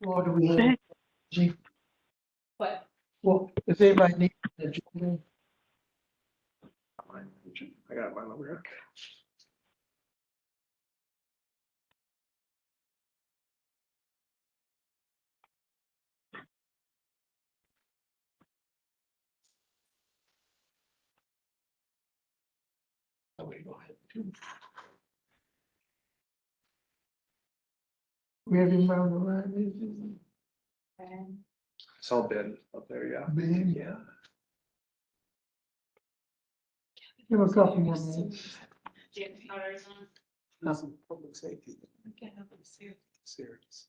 Or do we have? Chief? What? Well, if anybody needs an agenda, I got mine over here. oh, we go ahead. We have him around the line, And It's all Ben up there, yeah. Ben, Yeah. give him a couple more minutes. James Carter's on. Nothing, public safety, Okay, no, it's here. serious.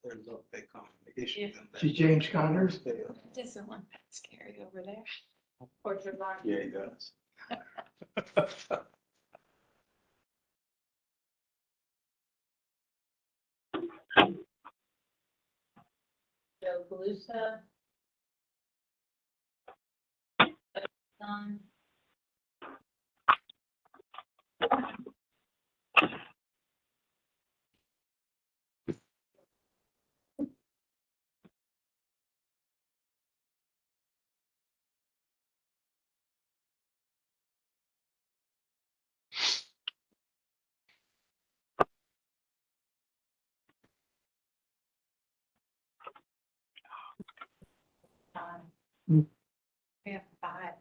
There's a big complication. See James Connors? Doesn't want that scary over there. Portrait bar. Yeah, he does. Joe Calusa. On. Hmm. We have 5.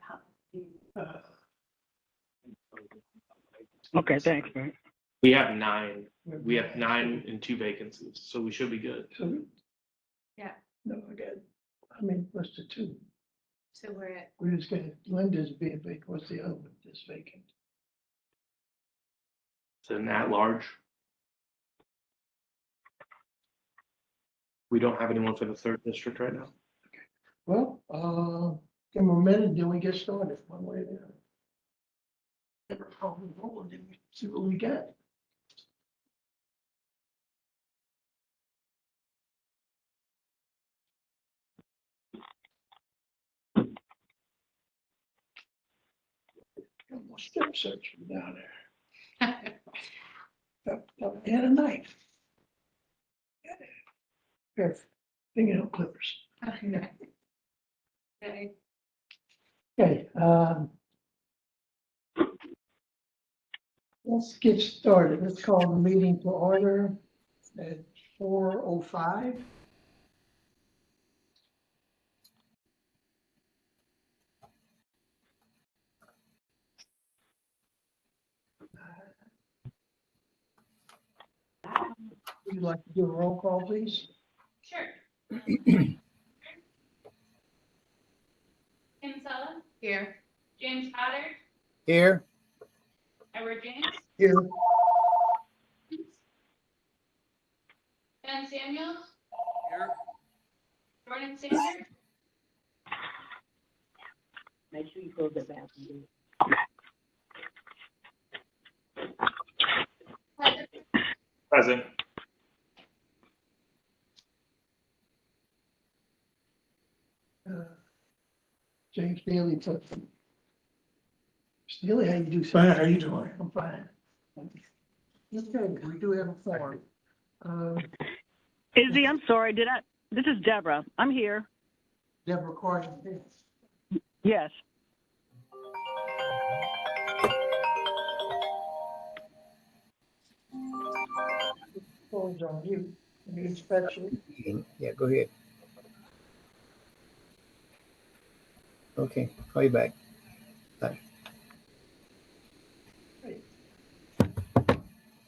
Okay, thanks, man. We have 9. We have 9 and 2 vacancies, so we should be good. So, Yeah, no, I got, I mean, what's the two? so we're at, We just got Linda's being vacant, what's the other one that's vacant? So in that large. We don't have anyone for the 3rd district right now. Well, give them a minute, then we get started, one way or the other. Never call the roll, then we see what we got. Got more strip search from down there. They had a knife. Here, fingernail clippers. okay. Okay, Okay, let's get started. Let's call the meeting to order at 4:05. Would you like to do a roll call, please? sure. Kim Sella? Here. James Cotter? Here, Edward James? Here. Ben Samuels? Here. Jordan Sanders? Make sure you close the bathroom. Present. Present. James Daly. Steely, how you do? Fine, how you doing? I'm fine. Okay, we do have a form. Izzy, I'm sorry, this is Deborah. I'm here. Deborah Carter. Yes. Phone's on mute. Any inspection? yeah, go ahead. Okay, call you back. Bye.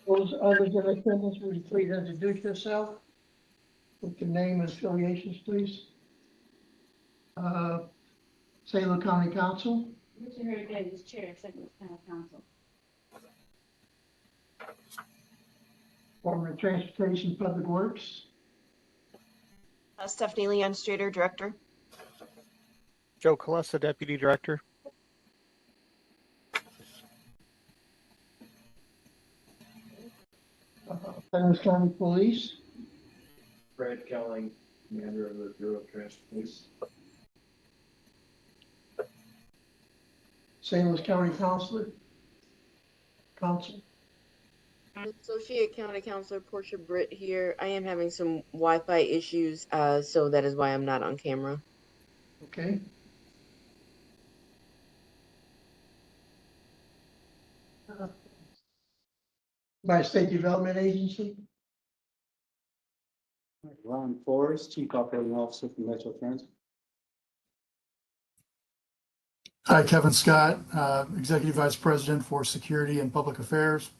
Those others in attendance, would you please introduce yourself? With your name and affiliations, please. Salem County Council, Richard Hurd, Chair of St. Louis County Council. Department of Transportation, Public Works, Stephanie Leon Strader, Director. Joe Colessa, Deputy Director. St. Louis County Police, Brad Kelling, Commander of the Bureau of Transportation. St. Louis County Council. Associate County Councilor Portia Britt here. I am having some Wi-Fi issues, so that is why I'm not on camera. Okay. By State Development Agency? Ron Forrest, Chief Operating Officer for Metro Transit. Hi, Kevin Scott, Executive Vice President for Security and Public Affairs.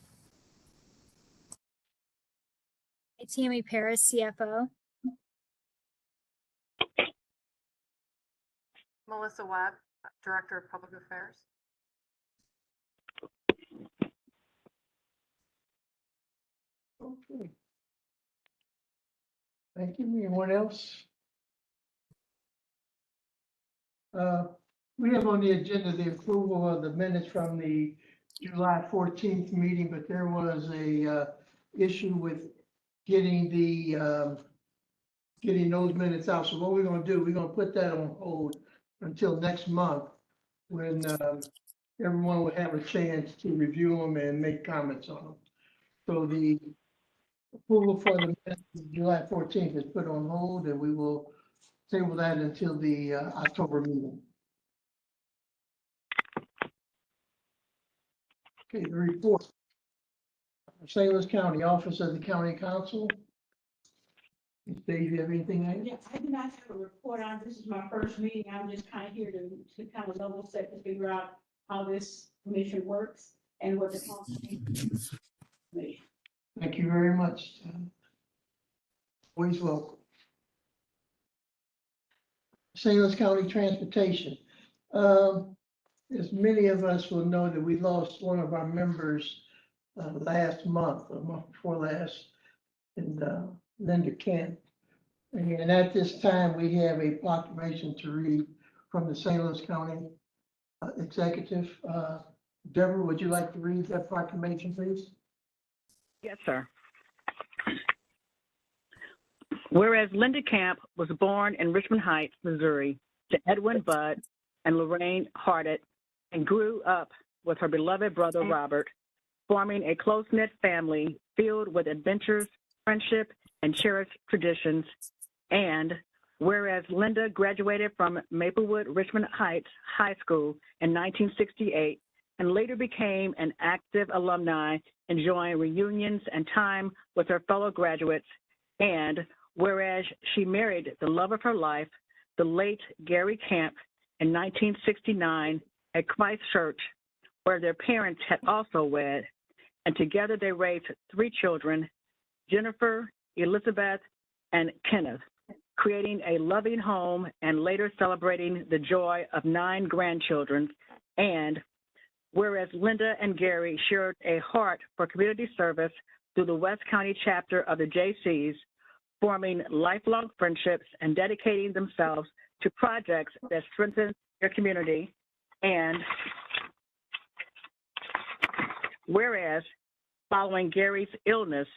Tammy Paris, CFO. Melissa Webb, Director of Public Affairs. Okay. Thank you. Anyone else? We have on the agenda the approval of the minutes from the July 14th meeting, but there was a issue with getting getting those minutes out. So what we're gonna do, we're gonna put that on hold until next month when everyone will have a chance to review them and make comments on them. So the approval for the minutes of July 14th is put on hold, and we will table that until the October meeting. Okay, the report. St. Louis County Office of the County Council. Dave, you have anything? Yeah, I do not have a report on, this is my first meeting, I'm just kind of here to kind of level set to figure out how this commission works and what the council needs. Thank you very much. Always welcome. St. Louis County Transportation. As many of us will know that we lost one of our members last month, or month before last, and Linda Kent. And at this time, we have a proclamation to read from the St. Louis County Executive. Deborah, would you like to read that proclamation, please? Yes, sir. Whereas Linda Camp was born in Richmond Heights, Missouri, to Edwin Budd and Lorraine Hardett, and grew up with her beloved brother Robert, forming a close-knit family filled with adventures, friendship, and cherished traditions. And whereas Linda graduated from Maplewood Richmond Heights High School in 1968 and later became an active alumni, enjoying reunions and time with her fellow graduates. And whereas she married the love of her life, the late Gary Camp, in 1969 at Christ Church, where their parents had also wed, and together they raised 3 children, Jennifer, Elizabeth, and Kenneth, creating a loving home and later celebrating the joy of 9 grandchildren. And whereas Linda and Gary shared a heart for community service through the West County chapter of the JCs, forming lifelong friendships and dedicating themselves to projects that strengthen their community. And whereas following Gary's illness,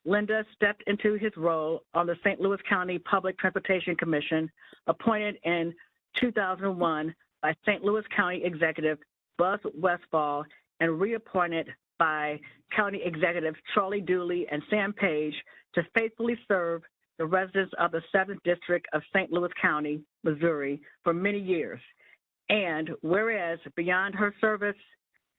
Linda stepped into his role on the St. Louis County Public Transportation Commission, appointed in 2001 by St. Louis County Executive Buzz Westfall and reappointed by County Executives Charlie Dooley and Sam Page to faithfully serve the residents of the 7th District of St. Louis County, Missouri, for many years. And whereas beyond her service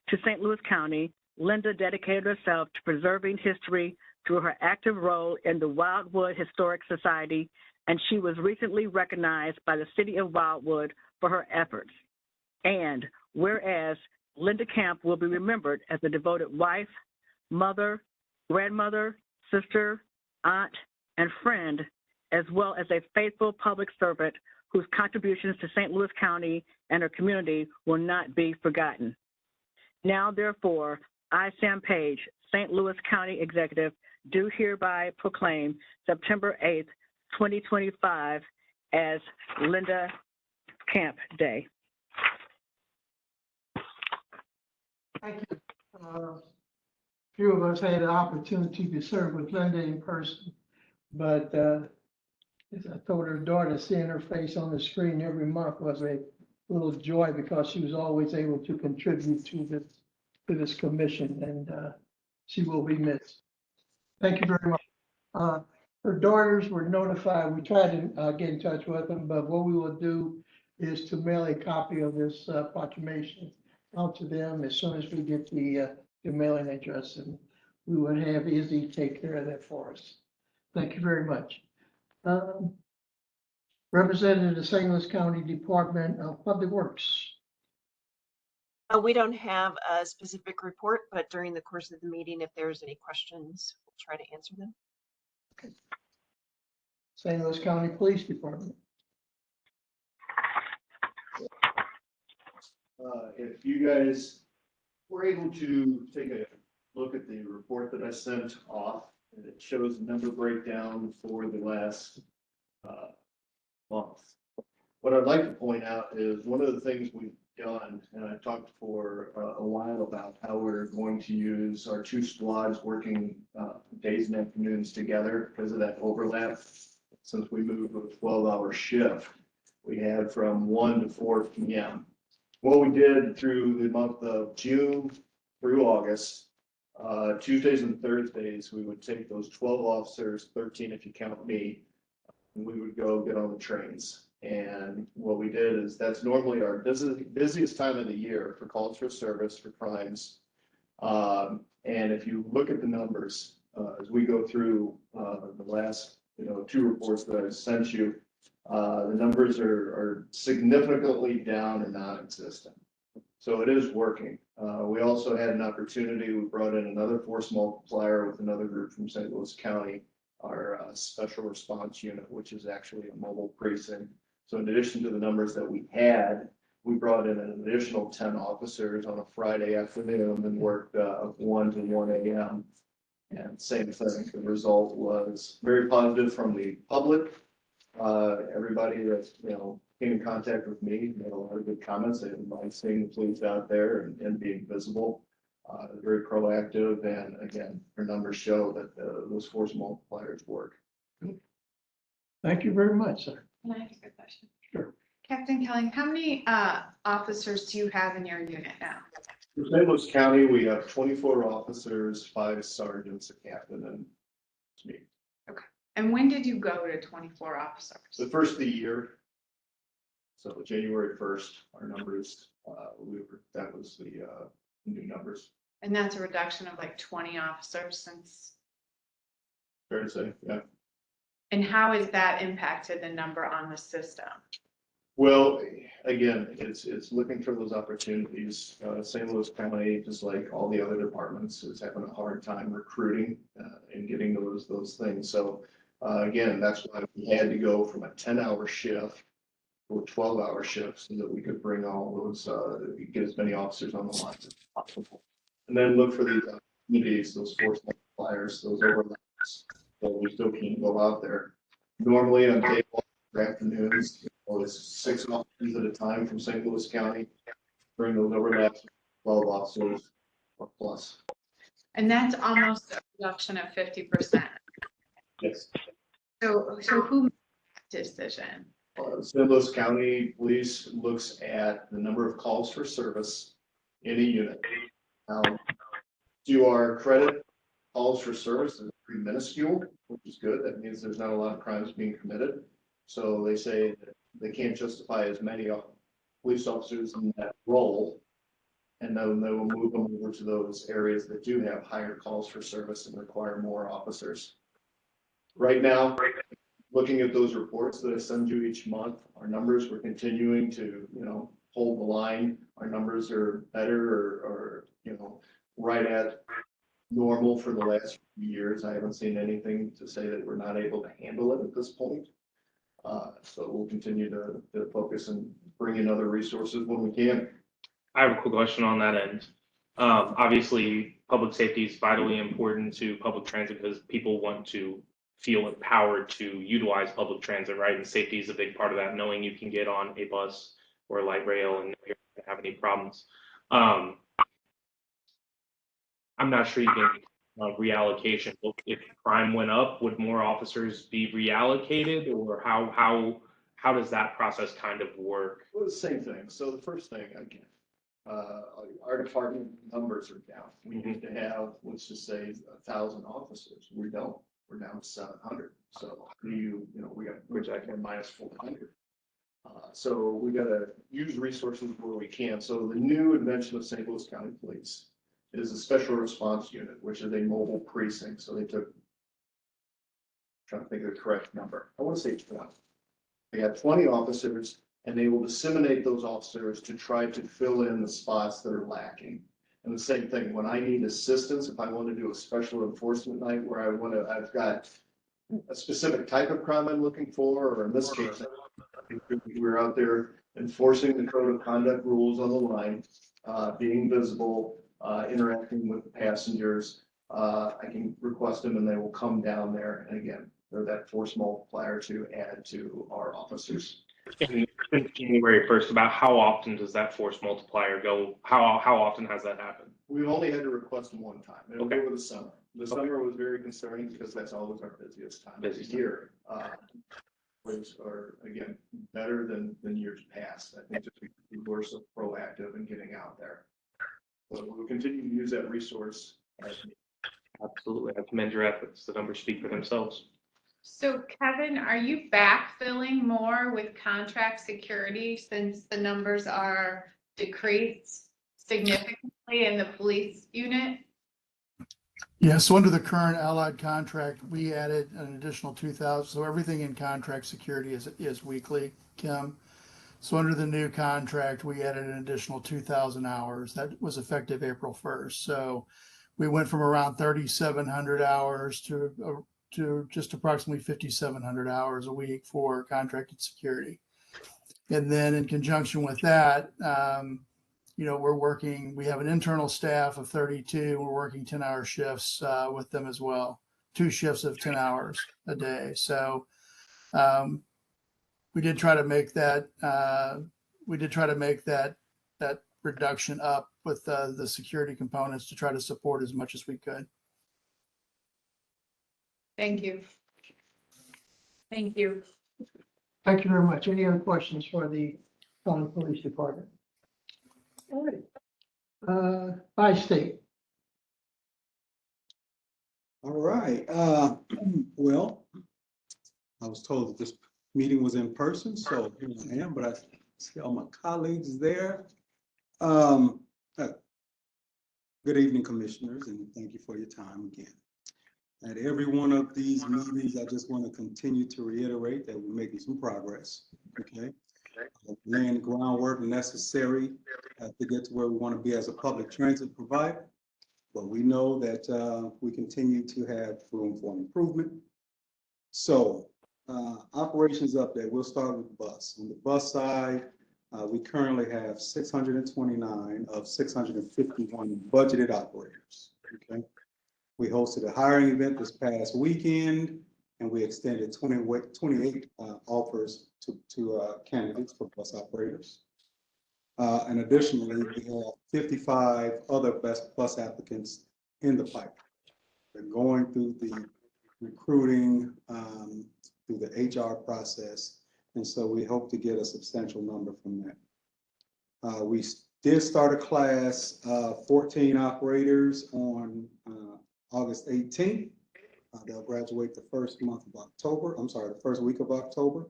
to St. Louis County, Linda dedicated herself to preserving history through her active role in the Wildwood Historic Society, and she was recently recognized by the City of Wildwood for her efforts. And whereas Linda Camp will be remembered as a devoted wife, mother, grandmother, sister, aunt, and friend, as well as a faithful public servant whose contributions to St. Louis County and her community will not be forgotten. Now, therefore, I, Sam Page, St. Louis County Executive, do hereby proclaim September 8th, 2025 as Linda Camp Day. Thank you. Few of us had an opportunity to serve with Linda in person, but as I told her daughter, seeing her face on the screen every month was a little joy because she was always able to contribute to this commission, and she will be missed. Thank you very much. Her daughters were notified. We tried to get in touch with them, but what we will do is to mail a copy of this proclamation out to them as soon as we get the mailing address, and we would have Izzy take care of that for us. Thank you very much. Representative of the St. Louis County Department of Public Works. We don't have a specific report, but during the course of the meeting, if there's any questions, we'll try to answer them. St. Louis County Police Department. If you guys were able to take a look at the report that I sent off, it shows the number breakdown for the last month. What I'd like to point out is one of the things we've done, and I talked for a while about how we're going to use our two squads working days and afternoons together because of that overlap. Since we moved to a 12-hour shift, we had from 1 to 4 p.m. What we did through the month of June through August, Tuesdays and Thursdays, we would take those 12 officers, 13 if you count me, and we would go get on the trains. And what we did is that's normally our busiest time of the year for calls for service for crimes. And if you look at the numbers, as we go through the last 2 reports that I sent you, the numbers are significantly down or non-existent. So it is working. We also had an opportunity. We brought in another force multiplier with another group from St. Louis County, our special response unit, which is actually a mobile precinct. So in addition to the numbers that we had, we brought in an additional 10 officers on a Friday afternoon and worked 1 to 1 a.m. And same thing. The result was very positive from the public. Everybody that came in contact with me made a lot of good comments. They didn't mind seeing the police out there and being visible. Very proactive, and again, our numbers show that those force multipliers work. Thank you very much, sir. Can I ask a question? Sure. Captain Kelly, how many officers do you have in your unit now? In St. Louis County, we have 24 officers, 5 sergeants, a captain, and me. Okay. And when did you go to 24 officers? The first of the year. So January 1st, our numbers, that was the new numbers. And that's a reduction of like 20 officers since. Fair to say, yeah. And how has that impacted the number on the system? Well, again, it's looking for those opportunities. St. Louis County, just like all the other departments, is having a hard time recruiting and getting those things. So again, that's why we had to go from a 10-hour shift to a 12-hour shift so that we could bring all those, get as many officers on the line as possible. And then look for these opportunities, those force multipliers, those overlaps, so we still can go out there. Normally on day one afternoons, it's 6 officers at a time from St. Louis County. Bring those overlaps, 12 officers or plus. And that's almost a reduction of 50%. Yes. So who made that decision? St. Louis County Police looks at the number of calls for service in a unit. To our credit, calls for service is pretty minuscule, which is good. That means there's not a lot of crimes being committed. So they say that they can't justify as many police officers in that role. And then they will move them over to those areas that do have higher calls for service and require more officers. Right now, looking at those reports that I send you each month, our numbers, we're continuing to, hold the line. Our numbers are better or right at normal for the last few years. I haven't seen anything to say that we're not able to handle it at this point. So we'll continue to focus and bring in other resources when we can. I have a quick question on that end. Obviously, public safety is vitally important to public transit because people want to feel empowered to utilize public transit, right? And safety is a big part of that, knowing you can get on a bus or a light rail and you're not gonna have any problems. I'm not sure you can reallocation. If crime went up, would more officers be reallocated, or how does that process kind of work? Well, the same thing. So the first thing, again, our department numbers are down. We used to have, let's just say, 1,000 officers. We don't. We're down to 700. So you know, we got projected minus 400. So we got to use resources where we can. So the new invention of St. Louis County Police is a special response unit, which is a mobile precinct. So they took, trying to think of the correct number. I want to say 20. They had 20 officers, and they will disseminate those officers to try to fill in the spots that are lacking. And the same thing, when I need assistance, if I want to do a special enforcement night where I've got a specific type of crime I'm looking for, or in this case, we're out there enforcing the code of conduct rules on the line, being visible, interacting with passengers. I can request them and they will come down there. And again, they're that force multiplier to add to our officers. Since January 1st, about how often does that force multiplier go? How often has that happened? We've only had to request them one time. It'll Okay. go with the summer. The summer was very concerning because that's always our busiest time of the Busiest time. year. Which are, again, better than years past. I think just people are so proactive in getting out there. So we'll continue to use that resource as needed. Absolutely. I commend your efforts. The numbers speak for themselves. So Kevin, are you backfilling more with contract security since the numbers are decreased significantly in the police unit? Yeah, so under the current allied contract, we added an additional 2,000. So everything in contract security is weekly, Kim. So under the new contract, we added an additional 2,000 hours. That was effective April 1st. So we went from around 3,700 hours to just approximately 5,700 hours a week for contracted security. And then in conjunction with that, you know, we have an internal staff of 32. We're working 10-hour shifts with them as well, 2 shifts of 10 hours a day. So we did try to make that, that reduction up with the security components to try to support as much as we could. Thank you. Thank you. Thank you very much. Any other questions for the County Police Department? All right. Bi-State. All right, well, I was told that this meeting was in person, so here I am, but I see all my colleagues there. Good evening, commissioners, and thank you for your time again. At every one of these meetings, I just want to continue to reiterate that we're making some progress, okay? Laying the groundwork necessary to get to where we want to be as a public transit provider. But we know that we continue to have room for improvement. So operations update, we'll start with the bus. On the bus side, we currently have 629 of 651 budgeted operators, okay? We hosted a hiring event this past weekend, and we extended 28 offers to candidates for bus operators. And additionally, we have 55 other bus applicants in the pipeline. They're going through the recruiting, through the HR process, and so we hope to get a substantial number from that. We did start a class of 14 operators on August 18th. They'll graduate the first week of October.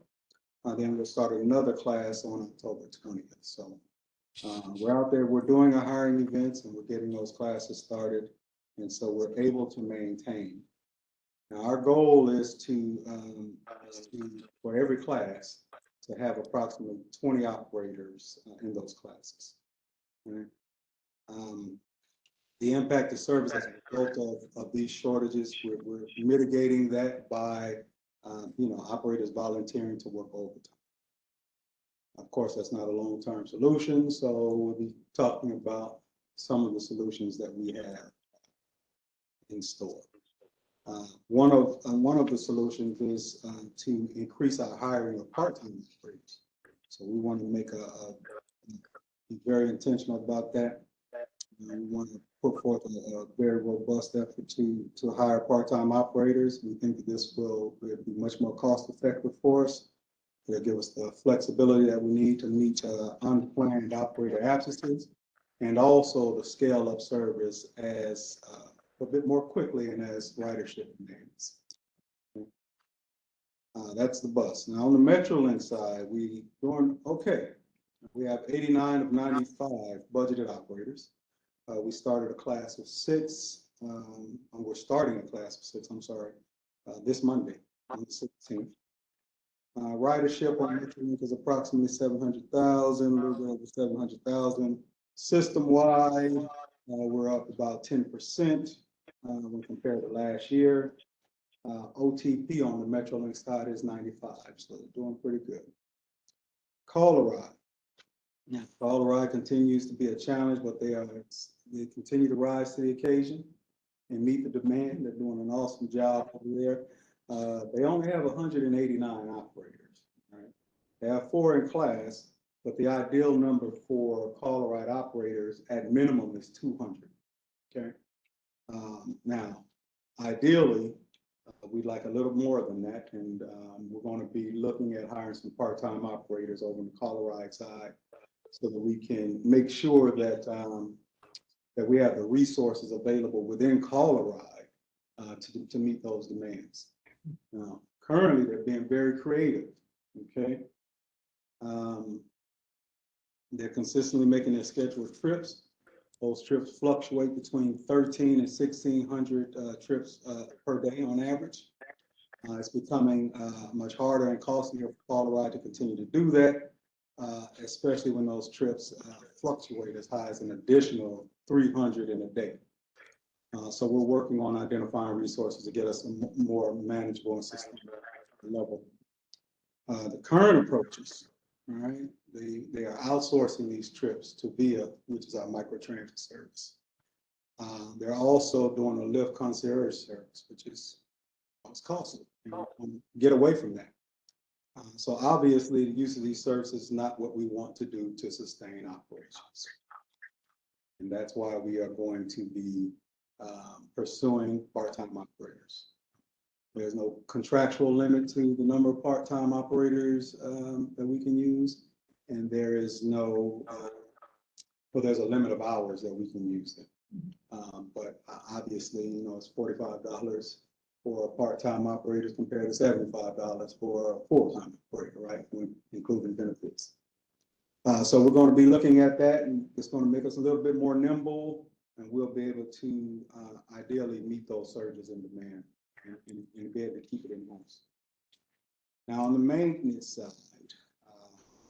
Then we'll start another class on October 20th. So we're out there, we're doing our hiring events and we're getting those classes started. And so we're able to maintain. Now our goal is for every class to have approximately 20 operators in those classes. Right? The impact of service as a result of these shortages, we're mitigating that by operators volunteering to work overtime. Of course, that's not a long-term solution, so we'll be talking about some of the solutions that we have in store. One of the solutions is to increase our hiring of part-time operators. So we want to be very intentional about that. We want to put forth a very robust effort to hire part-time operators. We think that this will be much more cost-effective for us. It'll give us the flexibility that we need to meet unplanned operator absences. and also to scale up service as a bit more quickly and as ridership demands. That's the bus. Now on the Metrolink side, we doing okay. We have 89 of 95 budgeted operators. We started a class of 6. We're starting a class of 6. I'm sorry, this Monday on the 16th. Ridership on Metrolink is approximately 700,000, a little bit over 700,000. System-wide, we're up about 10% when compared to last year. OTP on the Metrolink side is 95, so they're doing pretty good. Caller-Ride. Caller-Ride continues to be a challenge, but they continue to rise to the occasion and meet the demand. They're doing an awesome job over there. They only have 189 operators. Right? They have 4 in class, but the ideal number for Caller-Ride operators at minimum is 200. Okay. Now, ideally, we'd like a little more than that, and we're going to be looking at hiring some part-time operators over on the Caller-Ride side, so that we can make sure that that we have the resources available within Caller-Ride to meet those demands. Now, currently, they're being very creative. Okay, they're consistently making their scheduled trips. Those trips fluctuate between 1,300 and 1,600 trips per day on average. It's becoming much harder and costlier for Caller-Ride to continue to do that, especially when those trips fluctuate as high as an additional 300 in a day. So we're working on identifying resources to get us a more manageable and sustainable level. The current approaches, all right, they are outsourcing these trips to VIA, which is our microtransit service. They're also doing a Lyft concierge service, which is costly. Get away from that. So obviously, the use of these services is not what we want to do to sustain operations. And that's why we are going to be pursuing part-time operators. There's no contractual limit to the number of part-time operators that we can use, and there is no, well, there's a limit of hours that we can use them. But obviously, you know, it's $45 for part-time operators compared to $75 for a full-time operator, right? Including benefits. So we're going to be looking at that, and it's going to make us a little bit more nimble, and we'll be able to ideally meet those surges in demand and be able to keep it in-house. Now, on the maintenance side,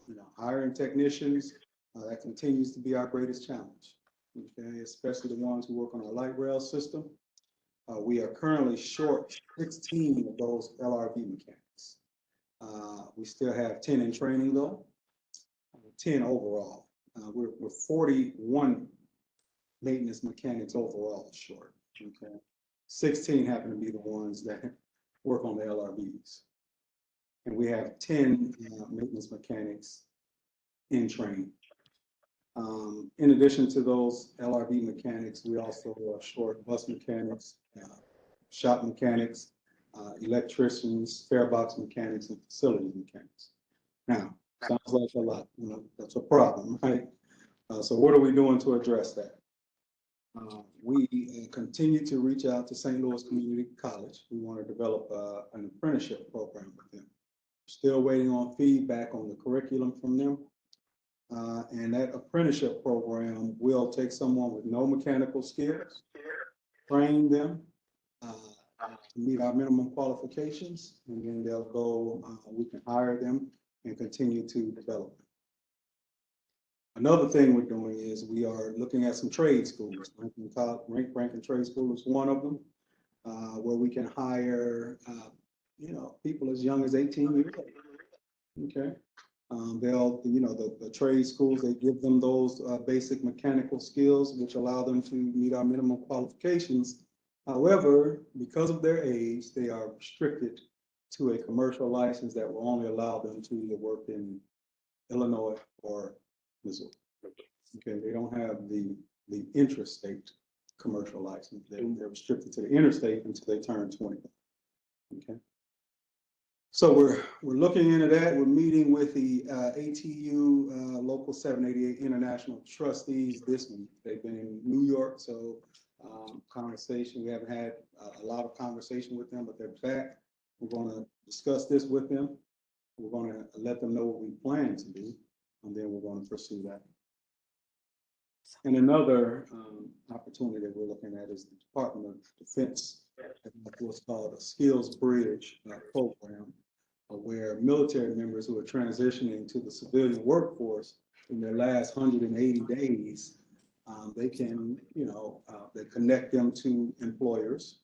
you know, hiring technicians, that continues to be our greatest challenge, okay? Especially the ones who work on our light rail system. We are currently short 16 of those LRV mechanics. We still have 10 in training though, 10 overall. We're 41 maintenance mechanics overall short, okay? 16 happen to be the ones that work on the LRVs. And we have 10 maintenance mechanics in training. In addition to those LRV mechanics, we also are short bus mechanics, shop mechanics, electricians, fare box mechanics, and facility mechanics. Now, sounds like a lot, you know, that's a problem, right? So what are we doing to address that? We continue to reach out to St. Louis Community College. We want to develop an apprenticeship program with them. Still waiting on feedback on the curriculum from them. And that apprenticeship program will take someone with no mechanical skills, train them to meet our minimum qualifications, and then they'll go, we can hire them and continue to develop them. Another thing we're doing is we are looking at some trade schools. Rankin Trade School is one of them, where we can hire, you know, people as young as 18 years old. Okay. They'll, you know, the trade schools, they give them those basic mechanical skills, which allow them to meet our minimum qualifications. However, because of their age, they are restricted to a commercial license that will only allow them to either work in Illinois or Missouri. Okay, they don't have the intrastate commercial license. They're restricted to the interstate until they turn 20. Okay. So we're looking into that. We're meeting with the ATU Local 788 International Trustees this week. They've been in New York, so conversation. We haven't had a lot of conversation with them, but they're back. We're going to discuss this with them. We're going to let them know what we plan to do, and then we're going to pursue that. And another opportunity that we're looking at is the Department of Defense, what's called a Skills Bridge program, where military members who are transitioning to the civilian workforce in their last 180 days, they can, they connect them to employers,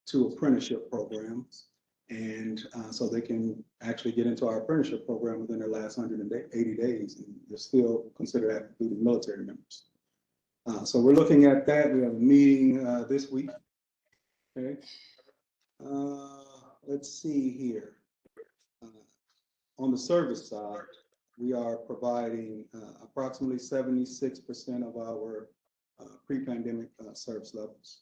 to apprenticeship programs, and so they can actually get into our apprenticeship program within their last 180 days, and they're still considered active duty military members. So we're looking at that. We have a meeting this week. Okay. Let's see here. On the service side, we are providing approximately 76% of our pre-pandemic service levels.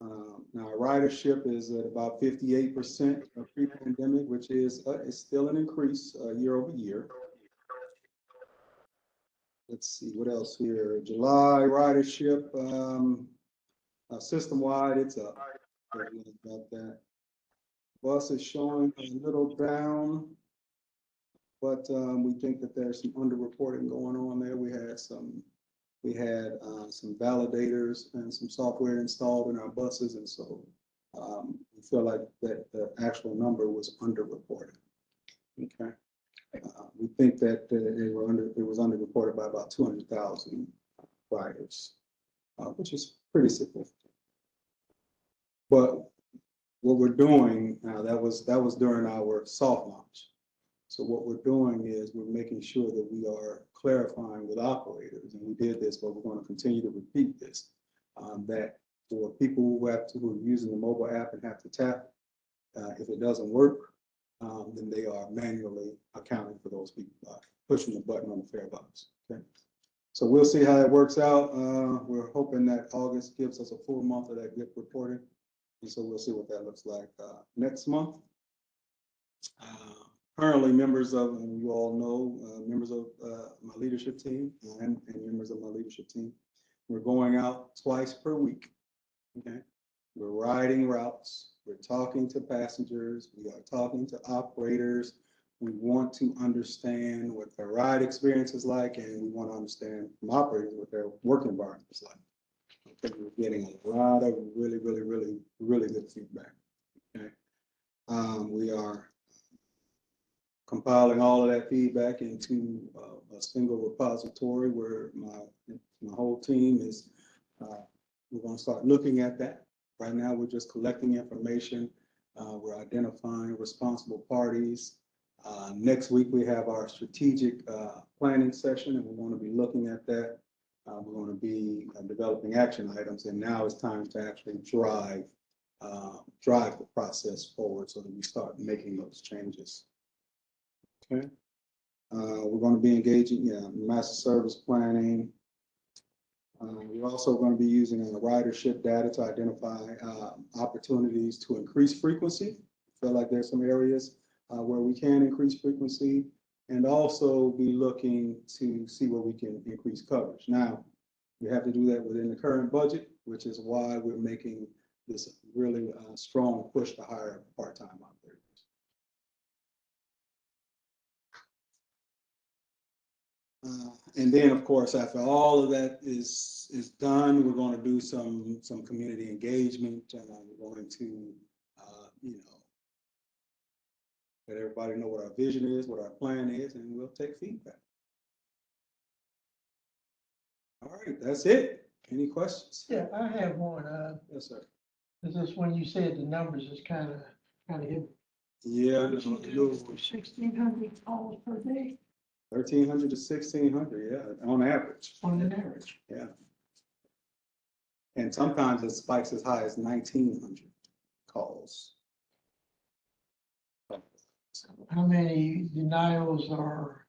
Now, our ridership is at about 58% of pre-pandemic, which is still an increase year over year. Let's see what else here. July ridership, system-wide, it's up. About that. Bus is showing a little down, but we think that there's some underreporting going on there. We had some validators and some software installed in our buses, and so we feel like that the actual number was underreported. Okay. We think that it was underreported by about 200,000 riders, which is pretty significant. But what we're doing now, that was during our soft launch. So what we're doing is we're making sure that we are clarifying with operators, and we did this, but we're going to continue to repeat this, that for people who are using the mobile app and have to tap, if it doesn't work, then they are manually accounting for those people by pushing the button on the fare box. Okay. So we'll see how that works out. We're hoping that August gives us a full month of that good reporting. And so we'll see what that looks like next month. Currently, members of, and you all know, members of my leadership team and members of my leadership team, we're going out twice per week. Okay. We're riding routes. We're talking to passengers. We are talking to operators. We want to understand what their ride experience is like, and we want to understand from operators what their work environment is like. I think we're getting a lot of really good feedback. Okay. We are compiling all of that feedback into a single repository where my whole team is, we're going to start looking at that. Right now, we're just collecting information. We're identifying responsible parties. Next week, we have our strategic planning session, and we're going to be looking at that. We're going to be developing action items, and now it's time to actually drive the process forward so that we start making those changes. Okay. We're going to be engaging master service planning. We're also going to be using ridership data to identify opportunities to increase frequency. I feel like there's some areas where we can increase frequency, and also be looking to see where we can increase coverage. Now, we have to do that within the current budget, which is why we're making this really strong push to hire part-time operators. And then, of course, after all of that is done, we're going to do some community engagement. We're going to, let everybody know what our vision is, what our plan is, and we'll take feedback. All right, that's it. Any questions? Yeah, I have one. Yes, sir. This is when you said the numbers is kind of hidden. Yeah, 1,600 calls per day 1,300 to 1,600, yeah, on average. on an average. Yeah. And sometimes it spikes as high as 1,900 calls. How many denials are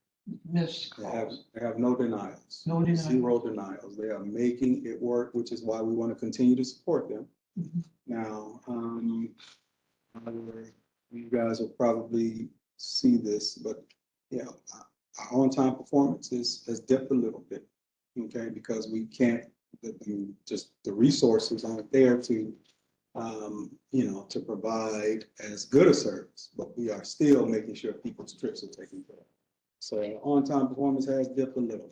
missed calls? They have no denials. No denials. Zero denials. They are making it work, which is why we want to continue to support them. Mhm. Now, you guys will probably see this, but yeah, our on-time performance has dipped a little bit. Okay, because we can't, just the resources aren't there to, you know, to provide as good a service, but we are still making sure people's trips are taken care of. So on-time performance has dipped a little,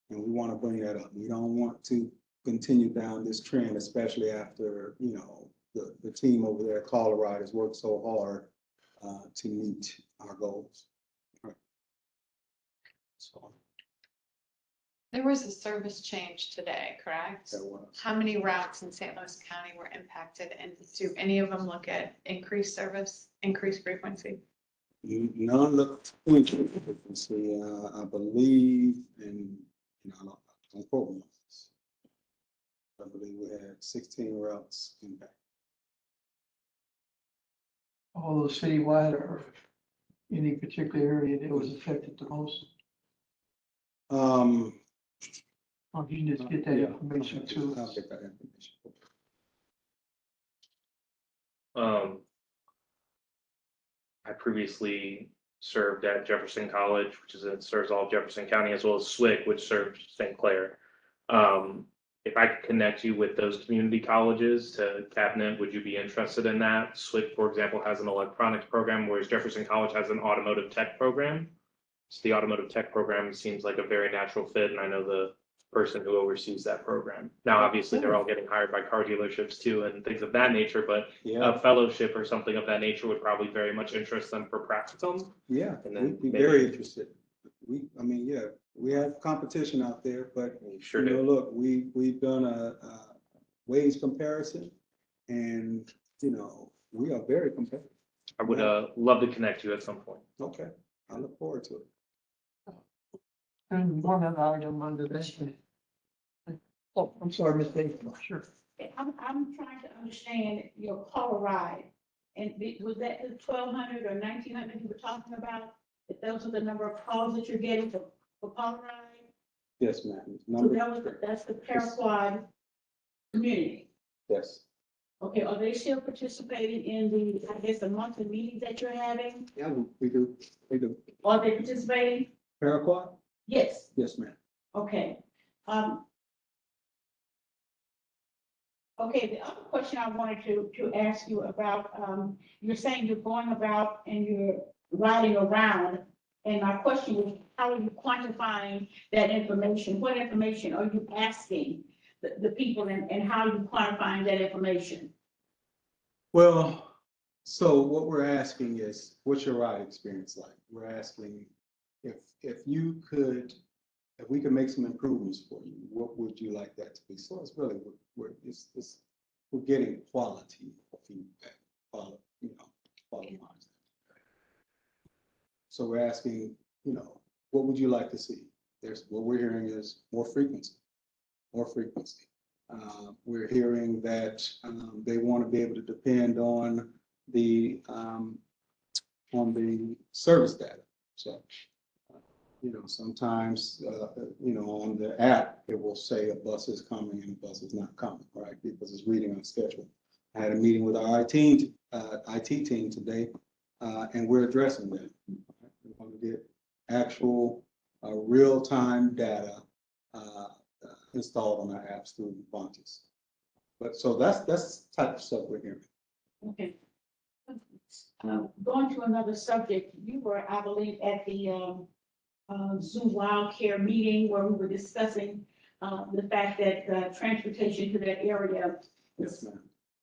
and we want to bring that up. We don't want to continue down this trend, especially after, you know, the team over there at Colorado has worked so hard to meet our goals. All right. So There was a service change today, correct? that was. How many routes in St. Louis County were impacted, and do any of them look at increased service, increased frequency? None look frequency, I believe, and you know, don't quote me on this. I believe we had 16 routes impact. All those citywide or any particular area that was affected the most? Or you can just get that Yeah, information too. I'll get that information. I previously served at Jefferson College, serves all of Jefferson County, as well as SWIC, which serves St. Clair. If I could connect you with those community colleges to cabinet, would you be interested in that? SWIC, for example, has an electronics program, whereas Jefferson College has an automotive tech program. So the automotive tech program seems like a very natural fit, and I know the person who oversees that program. Now, obviously, they're all getting hired by car dealerships too and things of that nature, but Yeah, a fellowship or something of that nature would probably very much interest them for practicum. yeah, And then we'd be maybe- very interested. I mean, yeah, we have competition out there, but You sure you know, do. look, we've done a wage comparison, and you know, we are very competitive. I would love to connect you at some point. Okay, I look forward to it. And one other item under that. Oh, I'm sorry, Ms. Davis, sure. I'm trying to understand your caller ride. And was that the 1,200 or 1,900 you were talking about? If those are the number of calls that you're getting for caller ride? Yes, ma'am. So that's the Paraquad community. Yes. Okay, are they still participating in the, I guess, the monthly meetings that you're having? Yeah, we do. Are they participating? Paraquat? Yes, Yes, ma'am. okay. Okay, the other question I wanted to ask you about, you're saying you're going about and you're riding around. And my question is, how are you quantifying that information? What information are you asking the people and how are you quantifying that information? Well, so what we're asking is, what's your ride experience like? We're asking if you could, if we could make some improvements for you, what would you like that to be? So it's really, we're getting quality feedback, you know, quality lines. So we're asking, you know, what would you like to see? What we're hearing is more frequency, more frequency. We're hearing that they want to be able to depend on the service data. So, you know, sometimes, you know, on the app, it will say a bus is coming and a bus is not coming, right? Because it's reading on schedule. I had a meeting with our IT team today, and we're addressing that. We want to get actual real-time data installed on our apps through Vontis. But so that's the type of stuff we're hearing. Okay. Going to another subject, you were, I believe, at the Zoo Wild Care meeting where we were discussing the fact that transportation to that area Yes, is ma'am.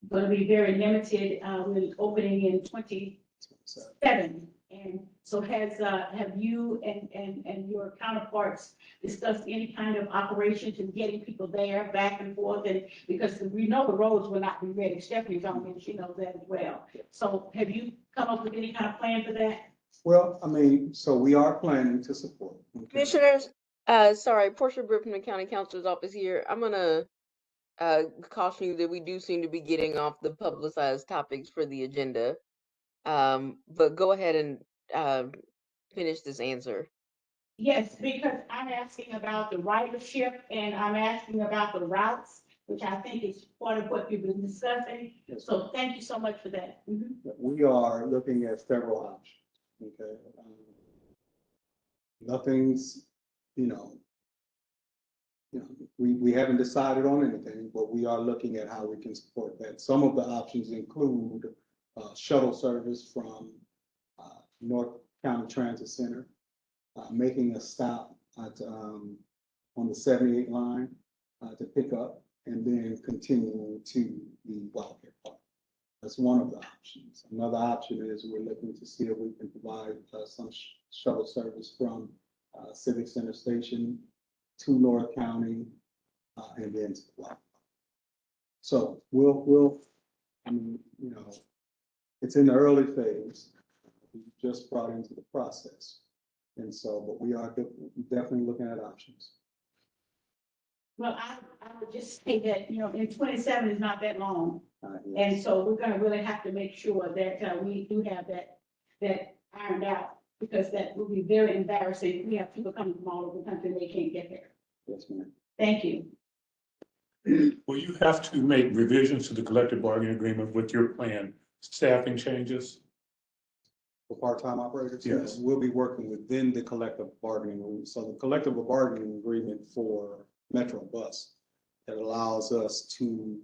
going to be very limited, with opening in 27. And so have you and your counterparts discussed any kind of operations in getting people there back and forth? And because we know the roads will not be ready. Stephanie's on it, she knows that as well. So have you come up with any kind of plan for that? Well, I mean, so we are planning to support. Okay. Commissioners, sorry, Portia Britt from the County Council's office here. I'm gonna caution you that we do seem to be getting off the publicized topics for the agenda. But go ahead and finish this answer. Yes, because I'm asking about the ridership and I'm asking about the routes which I think is part of what you've been discussing. Yes. So thank you so much for that. Mhm. We are looking at several options, okay? Nothing's, we haven't decided on anything, but we are looking at how we can support that. Some of the options include shuttle service from North County Transit Center, making a stop at, on the 78 line to pick up, and then continuing to the Wildcat Park. That's one of the options. Another option is we're looking to see if we can provide some shuttle service from Civic Center Station to North County and then to the Wildcat. So it's in the early phase. We just brought into the process. And so, but we are definitely looking at options. Well, I would just say that, in 27 is not that long. Yes. And so we're gonna really have to make sure that we do have that ironed out, because that will be very embarrassing. We have people coming from all over the country and they can't get there. Yes, ma'am. Thank you. Will you have to make revisions to the collective bargaining agreement with your plan, staffing changes? For part-time operators? Yes. We'll be working within the collective bargaining agreement. So the collective bargaining agreement for Metro Bus that allows us to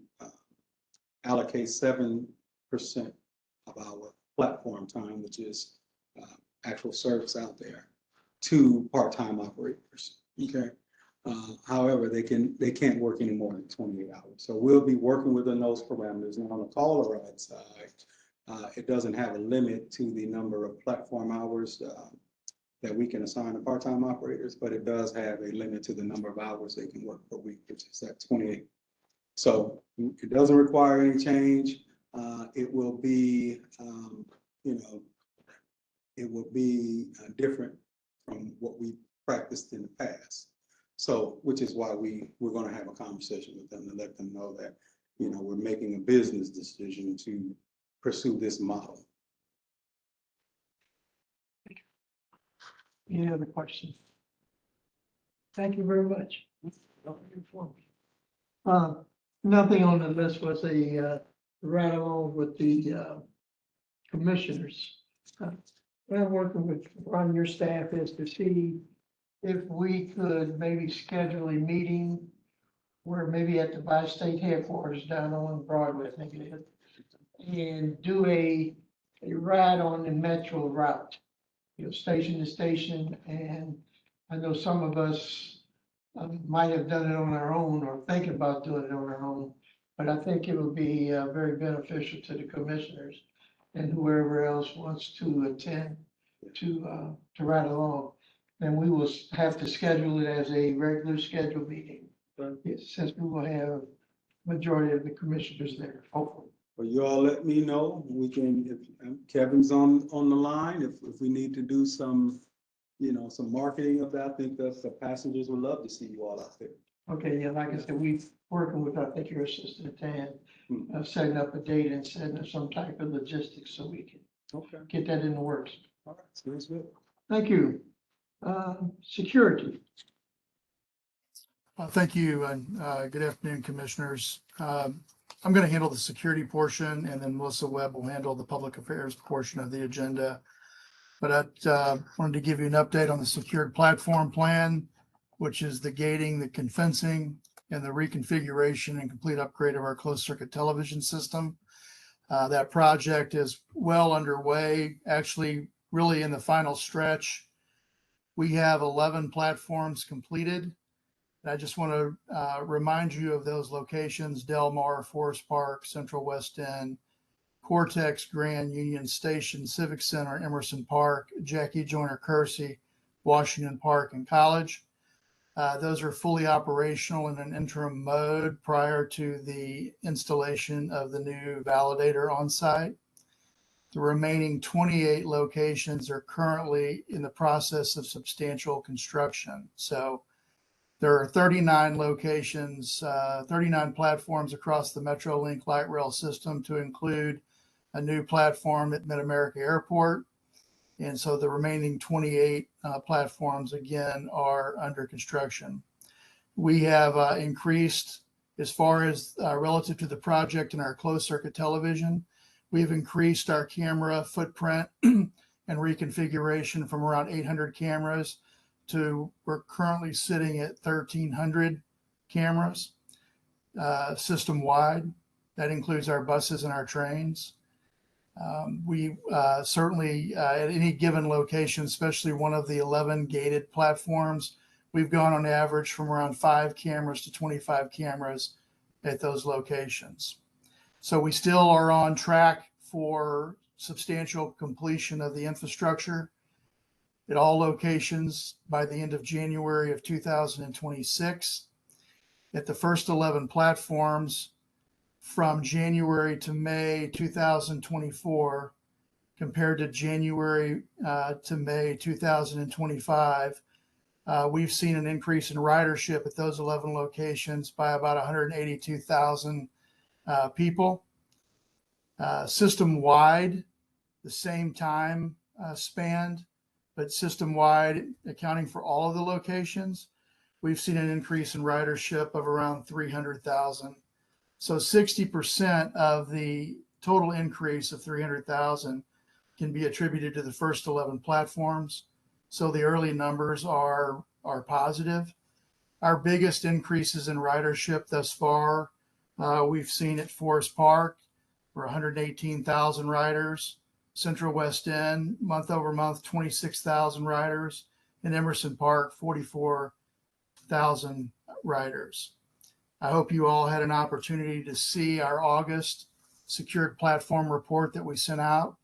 allocate 7% of our platform time, which is actual service out there, to part-time operators. Okay. However, they can't work any more than 28 hours. So we'll be working within those parameters. And on the caller ride side, it doesn't have a limit to the number of platform hours that we can assign to part-time operators, but it does have a limit to the number of hours they can work per week, which is at 28. So it doesn't require any change. It will be, it will be different from what we practiced in the past. So, which is why we're going to have a conversation with them to let them know that, we're making a business decision to pursue this model. Any other questions? Thank you very much. Nothing on the list was a right along with the commissioners. What I'm working with on your staff is to see if we could maybe schedule a meeting where maybe at the bi-state headquarters down on Broadway, I think it is, and do a ride on the metro route, station to station. And I know some of us might have done it on our own or thinking about doing it on our own, but I think it would be very beneficial to the commissioners and whoever else wants to attend to ride along. And we will have to schedule it as a regular scheduled meeting, since we will have majority of the commissioners there, hopefully. Well, you all let me know. We can, if Kevin's on the line, if we need to do some, some marketing of that, I think that the passengers would love to see you all out there. Okay, yeah, like I said, we've working with, I think your assistant Tan, setting up a date and setting up some type of logistics so we can get that in the works. All right, sounds good. Thank you. Security. Thank you, and good afternoon, commissioners. I'm going to handle the security portion, and then Melissa Webb will handle the public affairs portion of the agenda. But I wanted to give you an update on the secured platform plan, which is the gating, the confencing, and the reconfiguration and complete upgrade of our closed circuit television system. That project is well underway, actually really in the final stretch. We have 11 platforms completed. I just want to remind you of those locations: Del Mar, Forest Park, Central West End, Cortex, Grand Union Station, Civic Center, Emerson Park, Jackie Joyner Kersey, Washington Park, and College. Those are fully operational in an interim mode prior to the installation of the new validator on site. The remaining 28 locations are currently in the process of substantial construction. So there are 39 locations, 39 platforms across the Metrolink light rail system, to include a new platform at Mid-America Airport. And so the remaining 28 platforms, again, are under construction. We have increased As far as relative to the project and our closed circuit television, we've increased our camera footprint and reconfiguration from around 800 cameras to we're currently sitting at 1,300 cameras system-wide. That includes our buses and our trains. We certainly, at any given location, especially one of the 11 gated platforms, we've gone on average from around 5 cameras to 25 cameras at those locations. So we still are on track for substantial completion of the infrastructure at all locations by the end of January of 2026. At the first 11 platforms, from January to May 2024, compared to January to May 2025, we've seen an increase in ridership at those 11 locations by about 182,000 people. System-wide, the same time spanned, but system-wide, accounting for all of the locations, we've seen an increase in ridership of around 300,000. So 60% of the total increase of 300,000 can be attributed to the first 11 platforms. So the early numbers are positive. Our biggest increases in ridership thus far, we've seen at Forest Park for 118,000 riders, Central West End, month over month, 26,000 riders, and Emerson Park, 44,000 riders. I hope you all had an opportunity to see our August secured platform report that we sent out.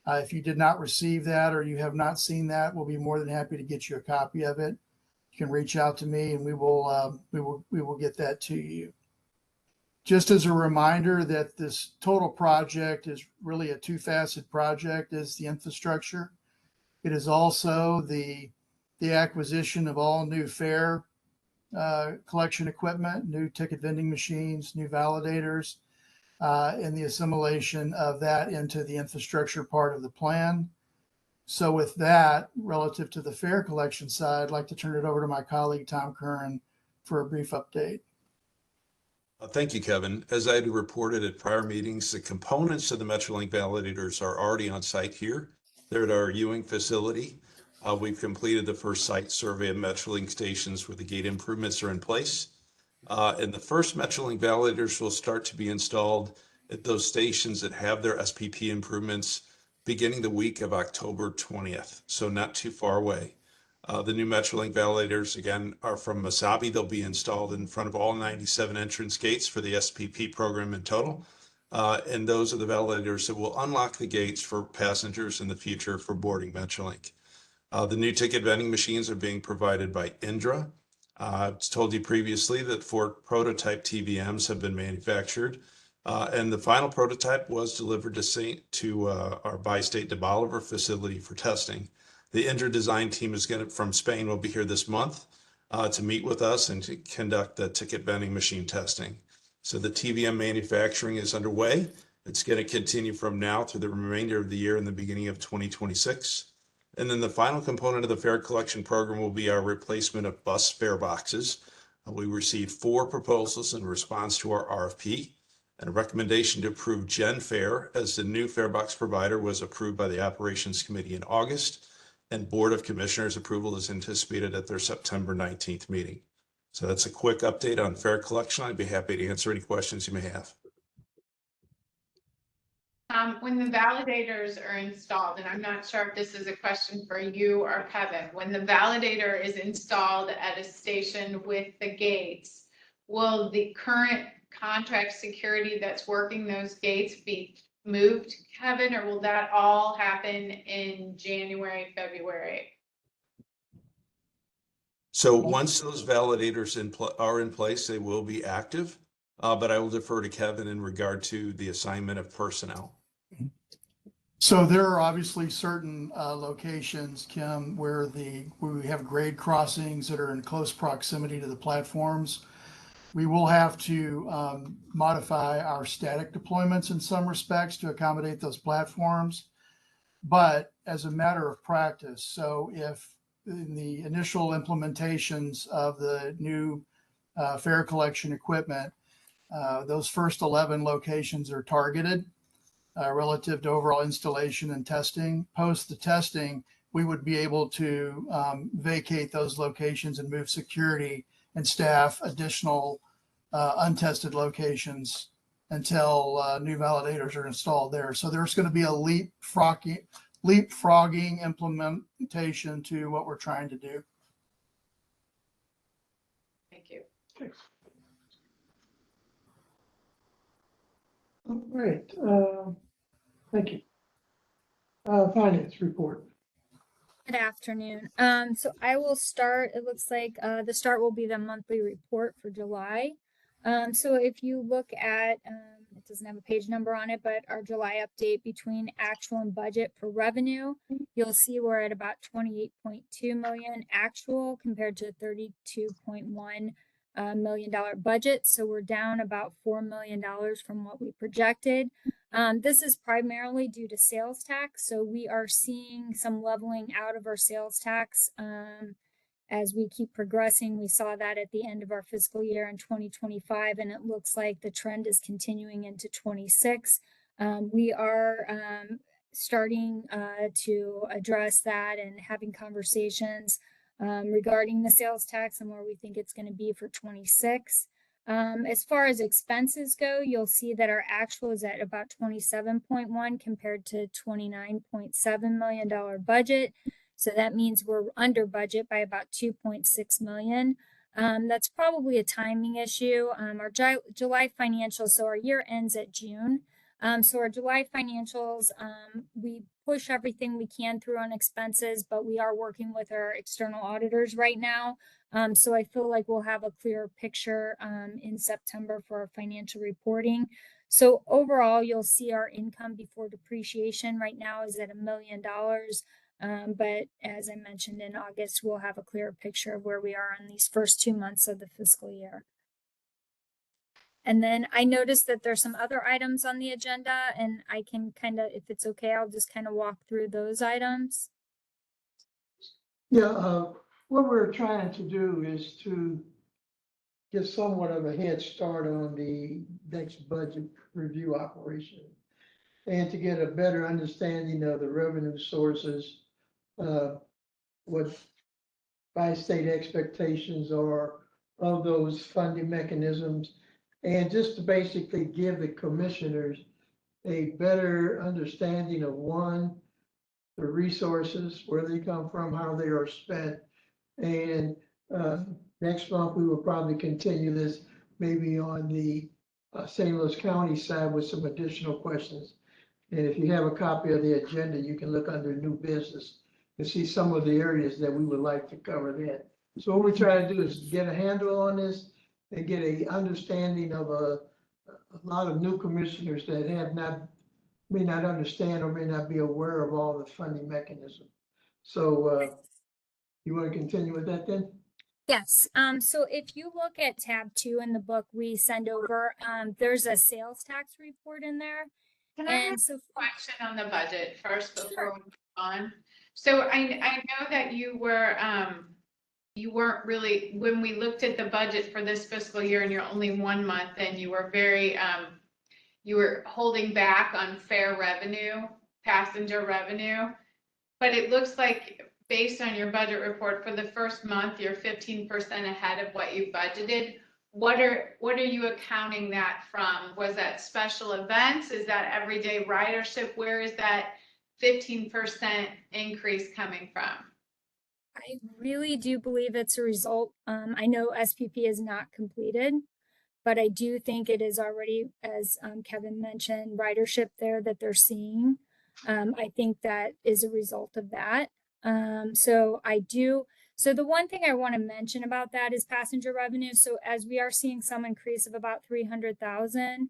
If you did not receive that or you have not seen that, we'll be more than happy to get you a copy of it. You can reach out to me and we will get that to you. Just as a reminder that this total project is really a two-faceted project, is the infrastructure. It is also the acquisition of all new fare collection equipment, new ticket vending machines, new validators, and the assimilation of that into the infrastructure part of the plan. So with that, relative to the fare collection side, I'd like to turn it over to my colleague, Tom Curran, for a brief update. Thank you, Kevin. As I had reported at prior meetings, the components of the Metrolink validators are already on site here. They're at our Ewing facility. We've completed the first site survey of Metrolink stations where the gate improvements are in place. And the first Metrolink validators will start to be installed at those stations that have their SPP improvements beginning the week of October 20th, so not too far away. The new Metrolink validators, again, are from Mesabi. They'll be installed in front of all 97 entrance gates for the SPP program in total. And those are the validators that will unlock the gates for passengers in the future for boarding Metrolink. The new ticket vending machines are being provided by Indra. I've told you previously that 4 prototype TVMs have been manufactured. And the final prototype was delivered to our Bi-State de Bolivar facility for testing. The Indra design team from Spain will be here this month to meet with us and to conduct the ticket vending machine testing. So the TVM manufacturing is underway. It's going to continue from now through the remainder of the year and the beginning of 2026. And then the final component of the fare collection program will be our replacement of bus fare boxes. We received 4 proposals in response to our RFP, and a recommendation to approve GenFare as the new fare box provider was approved by the Operations Committee in August, and Board of Commissioners approval is anticipated at their September 19th meeting. So that's a quick update on fare collection. I'd be happy to answer any questions you may have. When the validators are installed, and I'm not sure if this is a question for you or Kevin, when the validator is installed at a station with the gates, will the current contract security that's working those gates be moved, Kevin, or will that all happen in January, February? So once those validators are in place, they will be active, but I will defer to Kevin in regard to the assignment of personnel. So there are obviously certain locations, Kim, where we have grade crossings that are in close proximity to the platforms. We will have to modify our static deployments in some respects to accommodate those platforms. But as a matter of practice, so if in the initial implementations of the new fare collection equipment, Those first 11 locations are targeted relative to overall installation and testing. Post the testing, we would be able to vacate those locations and move security and staff additional untested locations until new validators are installed there. So there's going to be a leapfrogging implementation to what we're trying to do. Thank you. All right, thank you. Finance report. Good afternoon. So I will start, it looks like the start will be the monthly report for July. So if you look at, it doesn't have a page number on it, but our July update between actual and budget for revenue, you'll see we're at about 28.2 million actual compared to $32.1 million budget. So we're down about $4 million from what we projected. This is primarily due to sales tax. So we are seeing some leveling out of our sales tax as we keep progressing. We saw that at the end of our fiscal year in 2025, and it looks like the trend is continuing into 26. We are starting to address that and having conversations regarding the sales tax and where we think it's going to be for 26. As far as expenses go, you'll see that our actual is at about 27.1 compared to $29.7 million budget. So that means we're under budget by about 2.6 million. That's probably a timing issue. Our July financials, so our year ends at June. So our July financials, we push everything we can through on expenses, but we are working with our external auditors right now. So I feel like we'll have a clearer picture in September for our financial reporting. So overall, you'll see our income before depreciation right now is at $1 million. But as I mentioned in August, we'll have a clearer picture of where we are in these first 2 months of the fiscal year. And then I noticed that there's some other items on the agenda, and I can kind of, if it's okay, I'll just kind of walk through those items. Yeah, what we're trying to do is to get somewhat of a head start on the next budget review operation and to get a better understanding of the revenue sources, what by-state expectations are of those funding mechanisms, and just to basically give the commissioners a better understanding of one, the resources, where they come from, how they are spent. And next month, we will probably continue this maybe on the St. Louis County side with some additional questions. And if you have a copy of the agenda, you can look under new business and see some of the areas that we would like to cover then. So what we're trying to do is get a handle on this and get a understanding of a lot of new commissioners that may not understand or may not be aware of all the funding mechanism. So you want to continue with that then? Yes. So if you look at tab 2 in the book we send over, there's a sales tax report in there. Can I ask a question on the budget first before we move on? So I know that you weren't really, when we looked at the budget for this fiscal year and you're only 1 month and you were very, you were holding back on fare revenue, passenger revenue. But it looks like based on your budget report for the first month, you're 15% ahead of what you budgeted. What are you accounting that from? Was that special events? Is that everyday ridership? Where is that 15% increase coming from? I really do believe it's a result. I know SPP is not completed, but I do think it is already, as Kevin mentioned, ridership there that they're seeing. I think that is a result of that. So the one thing I want to mention about that is passenger revenue. So as we are seeing some increase of about 300,000,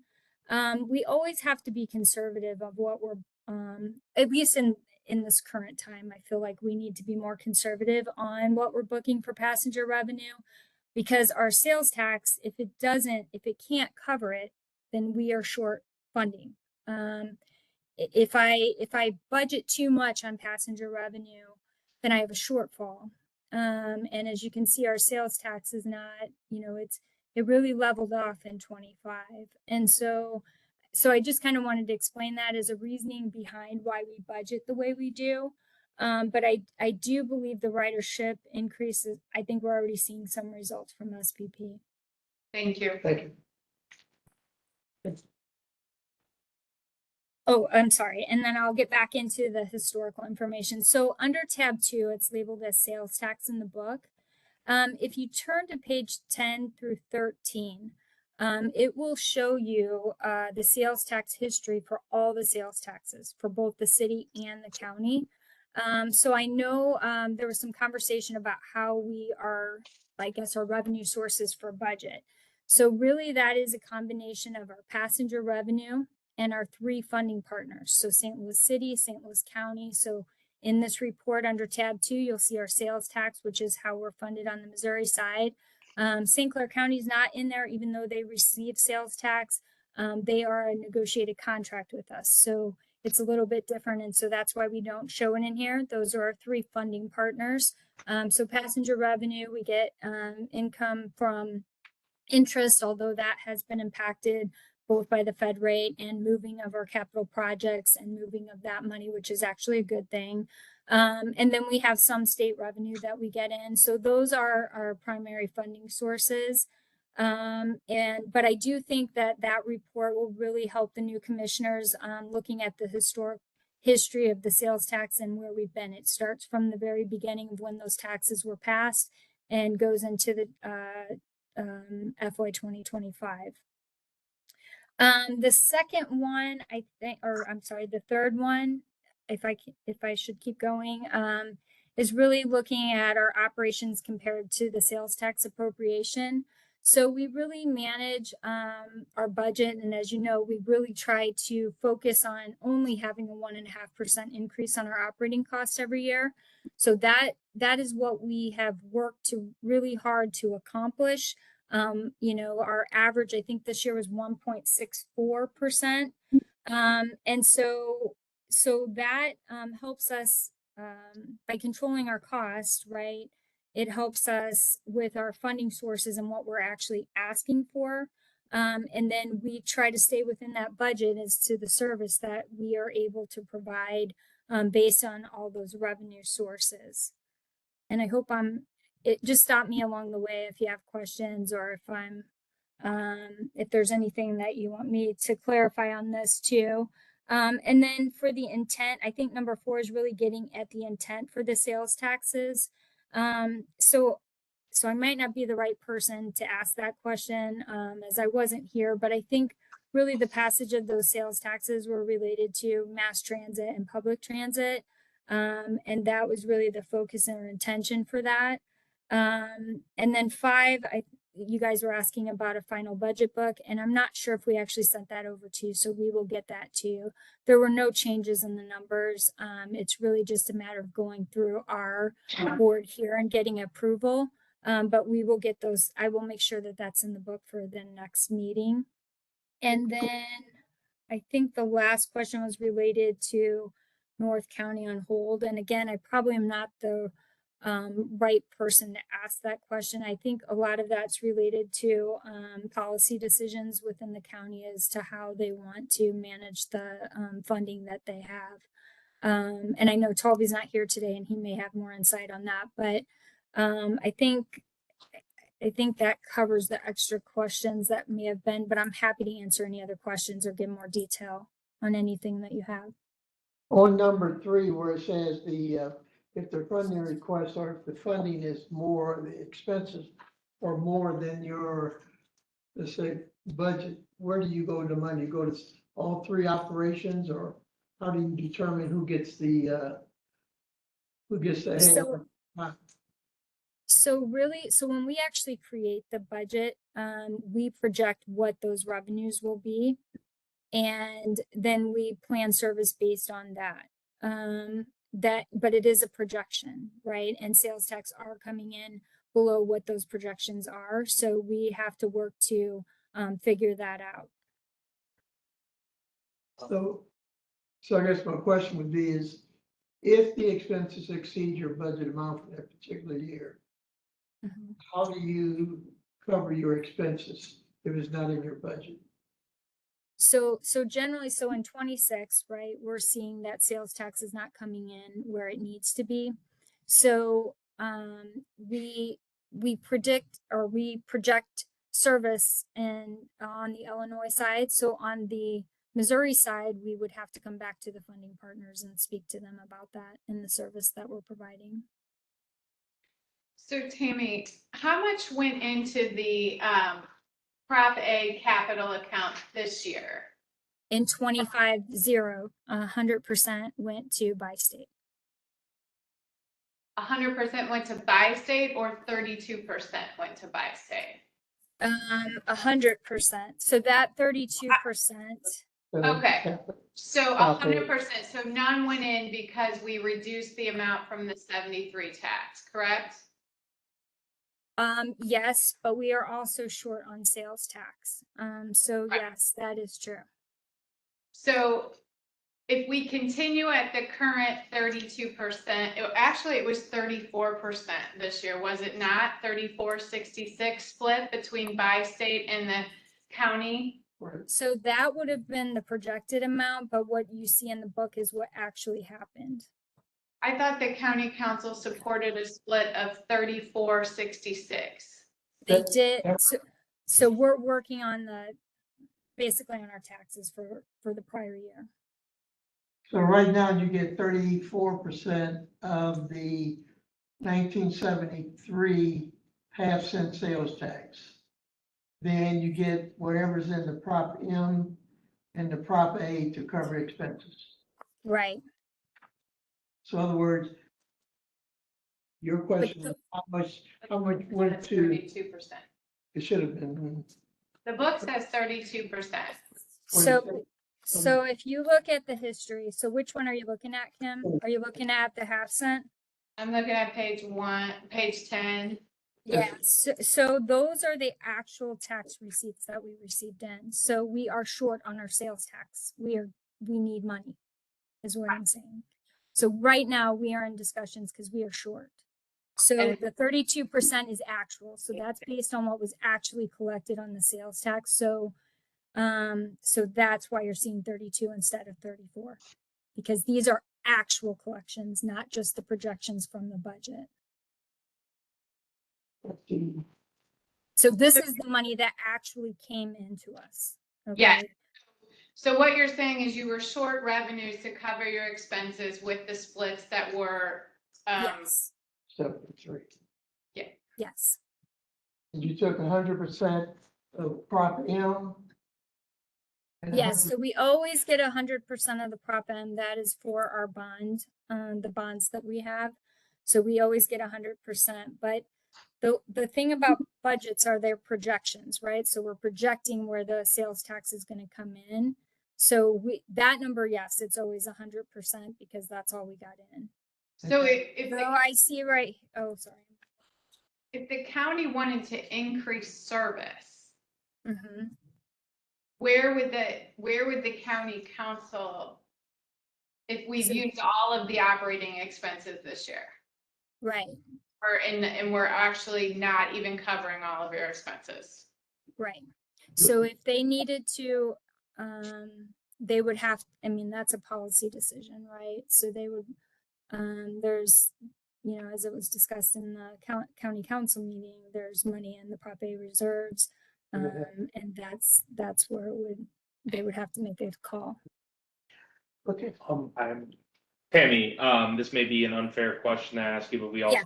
we always have to be conservative of what we're, at least in this current time, I feel like we need to be more conservative on what we're booking for passenger revenue, because our sales tax, if it can't cover it, then we are short funding. If I budget too much on passenger revenue, then I have a shortfall. And as you can see, our sales tax is not, it really leveled off in 25. And so I just kind of wanted to explain that as a reasoning behind why we budget the way we do. But I do believe the ridership increases. I think we're already seeing some results from SPP. Thank you. Thank you. Oh, I'm sorry. And then I'll get back into the historical information. So under tab 2, it's labeled as sales tax in the book. If you turn to page 10 through 13, it will show you the sales tax history for all the sales taxes for both the city and the county. So I know there was some conversation about how we are, I guess, our revenue sources for budget. So really that is a combination of our passenger revenue and our 3 funding partners. So St. Louis City, St. Louis County. So in this report under tab 2, you'll see our sales tax, which is how we're funded on the Missouri side. St. Clair County is not in there, even though they receive sales tax. They are a negotiated contract with us. So it's a little bit different. And so that's why we don't show it in here. Those are our 3 funding partners. So passenger revenue, we get income from interest, although that has been impacted both by the Fed rate and moving of our capital projects and moving of that money, which is actually a good thing. And then we have some state revenue that we get in. So those are our primary funding sources. But I do think that that report will really help the new commissioners looking at the historic history of the sales tax and where we've been. It starts from the very beginning of when those taxes were passed and goes into the FY 2025. The second one, I think, or I'm sorry, the third one, if I should keep going, is really looking at our operations compared to the sales tax appropriation. So we really manage our budget, and as you know, we really try to focus on only having a 1.5% increase on our operating costs every year. So that is what we have worked to really hard to accomplish. Our average, I think this year was 1.64%. And so that helps us by controlling our cost, right? It helps us with our funding sources and what we're actually asking for. And then we try to stay within that budget as to the service that we are able to provide based on all those revenue sources. And I hope just stop me along the way if you have questions or if there's anything that you want me to clarify on this too. And then for the intent, I think number 4 is really getting at the intent for the sales taxes. So I might not be the right person to ask that question as I wasn't here, but I think really the passage of those sales taxes were related to mass transit and public transit. And that was really the focus and intention for that. And then 5, you guys were asking about a final budget book, and I'm not sure if we actually sent that over to you, so we will get that to you. There were no changes in the numbers. It's really just a matter of going through our board here and getting approval. But we will get those. I will make sure that that's in the book for the next meeting. And then I think the last question was related to North County on hold. And again, I probably am not the right person to ask that question. I think a lot of that's related to policy decisions within the county as to how they want to manage the funding that they have. And I know Talby's not here today and he may have more insight on that, but I think that covers the extra questions that may have been, but I'm happy to answer any other questions or give more detail on anything that you have. On number 3, where it says if the funding requests or if the funding is more, the expenses are more than your, let's say, budget, where do you go to money? You go to all 3 operations, or how do you determine who gets the So when we actually create the budget, we project what those revenues will be, and then we plan service based on that. But it is a projection, right? And sales tax are coming in below what those projections are. So we have to work to figure that out. So I guess my question would be is, if the expenses exceed your budget amount for that particular year, how do you cover your expenses if it's not in your budget. So generally, so in 26, right, we're seeing that sales tax is not coming in where it needs to be. So we predict, or we project service on the Illinois side. So on the Missouri side, we would have to come back to the funding partners and speak to them about that and the service that we're providing. So Tammy, how much went into the Prop A capital account this year? In 25-0, 100% went to Bi-State. 100% went to Bi-State, or 32% went to Bi-State? 100%. So that 32%. Okay, so 100%, so none went in because we reduced the amount from the 73 tax, correct? Yes, but we are also short on sales tax. So yes, that is true. So if we continue at the current 32%, actually it was 34% this year, was it not? 34-66 split between Bi-State and the county? So that would have been the projected amount, but what you see in the book is what actually happened. I thought the county council supported a split of 34-66. They did. So we're working on basically on our taxes for the prior year. So right now you get 34% of the 1973 half-cent sales tax. Then you get whatever's in the Prop M and the Prop A to cover expenses. Right. So in other words, your question is how much went to? 32%. It should have been. The book says 32%. So if you look at the history, so which one are you looking at, Kim? Are you looking at the half cent? I'm looking at page 10. Yes. So those are the actual tax receipts that we received in. So we are short on our sales tax. We need money, is what I'm saying. So right now we are in discussions because we are short. So the 32% is actual. So that's based on what was actually collected on the sales tax. So that's why you're seeing 32 instead of 34, because these are actual collections, not just the projections from the budget. So this is the money that actually came into us. Okay? Yeah. So what you're saying is you were short revenues to cover your expenses with the splits that were. Yes. 73. Yeah. Yes. And you took 100% of Prop M. Yes, so we always get 100% of the Prop M. That is for our bond, the bonds that we have. So we always get 100%. But the thing about budgets are their projections, right? So we're projecting where the sales tax is going to come in. So that number, yes, it's always 100% because that's all we got in. So if I see right. Oh, sorry. If the county wanted to increase service, Mm-hmm. where would the county council, if we used all of the operating expenses this year? Right. And we're actually not even covering all of your expenses. Right. So if they needed to, they would have, I mean, that's a policy decision, right? So they would, there's, as it was discussed in the county council meeting, there's money in the Prop A reserves. And that's where they would have to make a call. Okay. Tammy, this may be an unfair question to ask you, but we also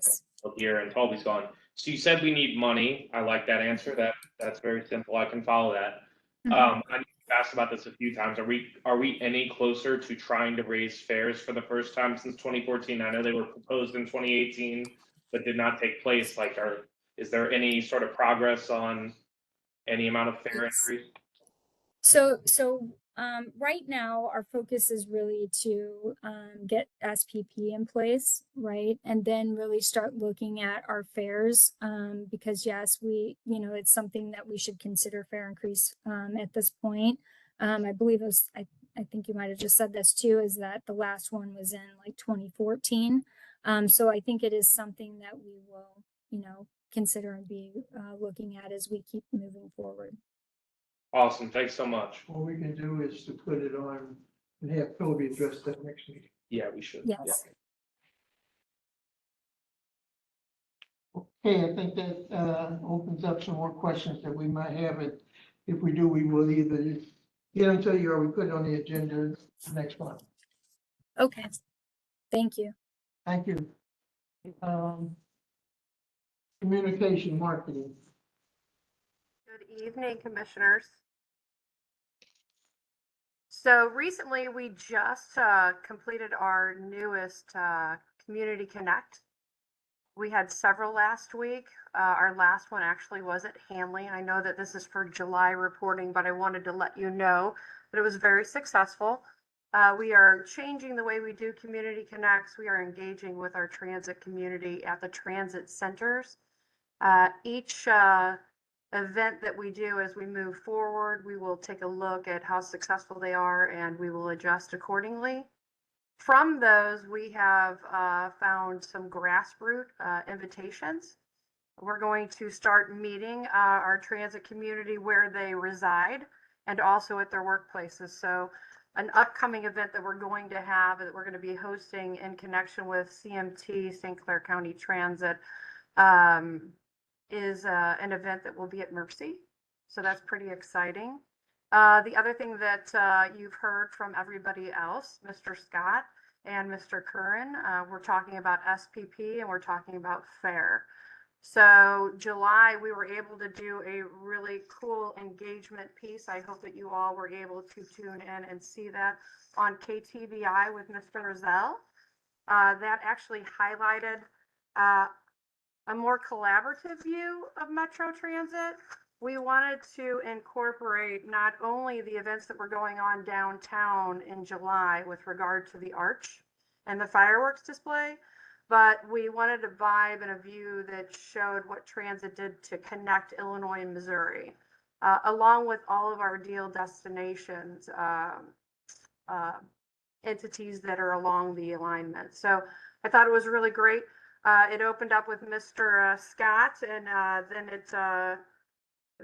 look here and Toby's gone. So you said we need money. I like that answer. That's very simple. I can follow that. I asked about this a few times. Are we any closer to trying to raise fares for the first time since 2014? I know they were proposed in 2018, but did not take place. Is there any sort of progress on any amount of fare increase? So right now our focus is really to get SPP in place, right? And then really start looking at our fares because yes, it's something that we should consider fare increase at this point. I believe it was, I think you might have just said this too, is that the last one was in like 2014. So I think it is something that we will, consider and be looking at as we keep moving forward. Awesome. Thanks so much. What we can do is to put it on and have Toby address that next meeting. Yeah, we should. Yes. Okay, I think that opens up some more questions that we might have. If we do, we will either get them to you or we put it on the agenda next month. Okay. Thank you. Thank you. Communication marketing. Good evening, Commissioners. So recently, we just completed our newest Community Connect. We had several last week. Our last one actually was at Hanley. I know that this is for July reporting, but I wanted to let you know that it was very successful. We are changing the way we do Community Connects. We are engaging with our transit community at the transit centers. Each event that we do as we move forward, we will take a look at how successful they are and we will adjust accordingly. From those, we have found some grassroots invitations. We're going to start meeting our transit community where they reside and also at their workplaces. So an upcoming event that we're going to have that we're going to be hosting in connection with CMT, St. Clair County Transit, is an event that will be at Mercy. So that's pretty exciting. The other thing that you've heard from everybody else, Mr. Scott and Mr. Curran, we're talking about SPP and we're talking about FAIR. So July, we were able to do a really cool engagement piece. I hope that you all were able to tune in and see that on KTVI with Mr. Rozelle. That actually highlighted a more collaborative view of Metro Transit. We wanted to incorporate not only the events that were going on downtown in July with regard to the arch and the fireworks display, but we wanted a vibe and a view that showed what transit did to connect Illinois and Missouri, along with all of our deal destinations, entities that are along the alignment. So I thought it was really great. It opened up with Mr. Scott, and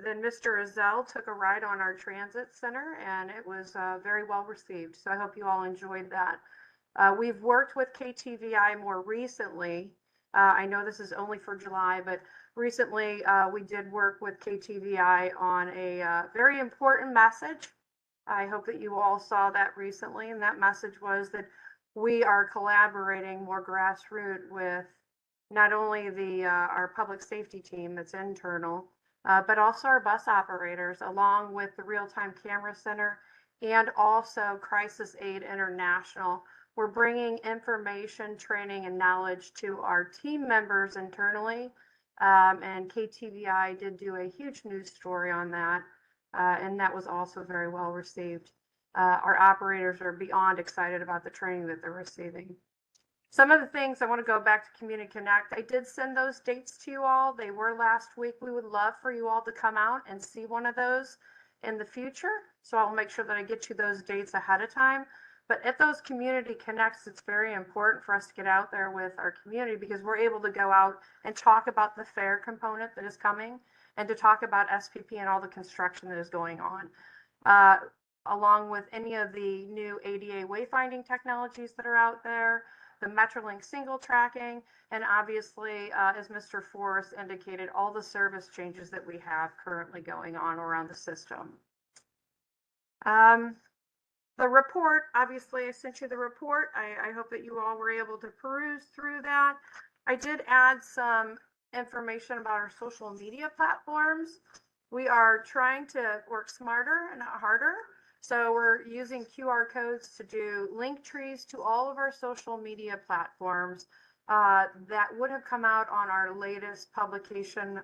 then Mr. Rozelle took a ride on our transit center, and it was very well received. So I hope you all enjoyed that. We've worked with KTVI more recently. I know this is only for July, but recently we did work with KTVI on a very important message. I hope that you all saw that recently, and that message was that we are collaborating more grassroots with not only our public safety team that's internal, but also our bus operators, along with the Real-Time Camera Center and also Crisis Aid International. We're bringing information, training, and knowledge to our team members internally. And KTVI did do a huge news story on that, and that was also very well received. Our operators are beyond excited about the training that they're receiving. Some of the things I want to go back to Community Connect. I did send those dates to you all. They were last week. We would love for you all to come out and see one of those in the future. So I'll make sure that I get you those dates ahead of time. But at those Community Connects, it's very important for us to get out there with our community because we're able to go out and talk about the FAIR component that is coming and to talk about SPP and all the construction that is going on, along with any of the new ADA wayfinding technologies that are out there, the Metrolink single tracking, and obviously, as Mr. Forrest indicated, all the service changes that we have currently going on around the system. The report, obviously, I sent you the report. I hope that you all were able to peruse through that. I did add some information about our social media platforms. We are trying to work smarter and not harder. So we're using QR codes to do link trees to all of our social media platforms that would have come out on our latest publication.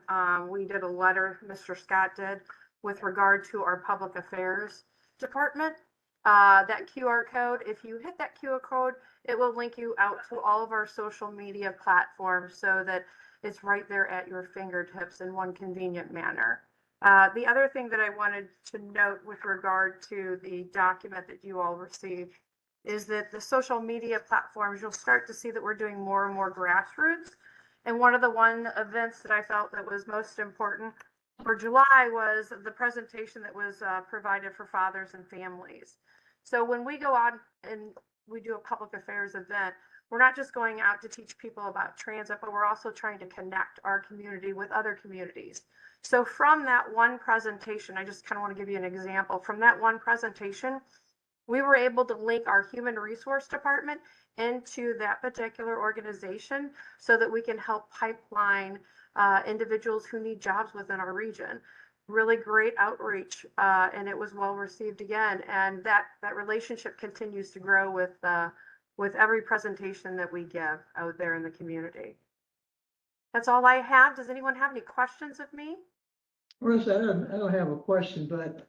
We did a letter, Mr. Scott did, with regard to our public affairs department. That QR code, if you hit that QR code, it will link you out to all of our social media platforms so that it's right there at your fingertips in one convenient manner. The other thing that I wanted to note with regard to the document that you all received is that the social media platforms, you'll start to see that we're doing more and more grassroots. And one of the events that I felt that was most important for July was the presentation that was provided for fathers and families. So when we go out and we do a public affairs event, we're not just going out to teach people about transit, but we're also trying to connect our community with other communities. So from that one presentation, I just kind of want to give you an example. From that one presentation, we were able to link our human resource department into that particular organization so that we can help pipeline individuals who need jobs within our region. Really great outreach, and it was well received again. And that relationship continues to grow with every presentation that we give out there in the community. That's all I have. Does anyone have any questions of me? Marissa, I don't have a question, but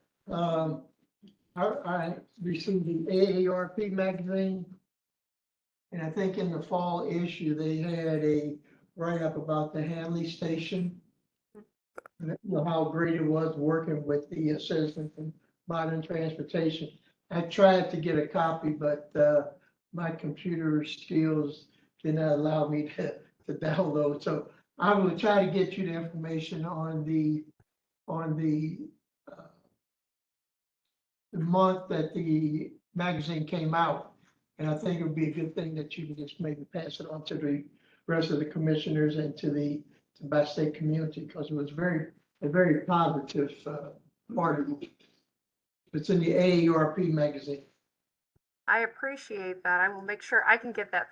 I received the AARP magazine. And I think in the fall issue, they had a write-up about the Hanley Station. You know, how great it was working with the Citizens for Modern Transportation. I tried to get a copy, but my computer skills did not allow me to download. So I will try to get you the information on the month that the magazine came out. And I think it would be a good thing that you can just maybe pass it on to the rest of the commissioners and to the by-state community, because it was a very positive part of it. It's in the AARP magazine. I appreciate that. I will make sure I can get that,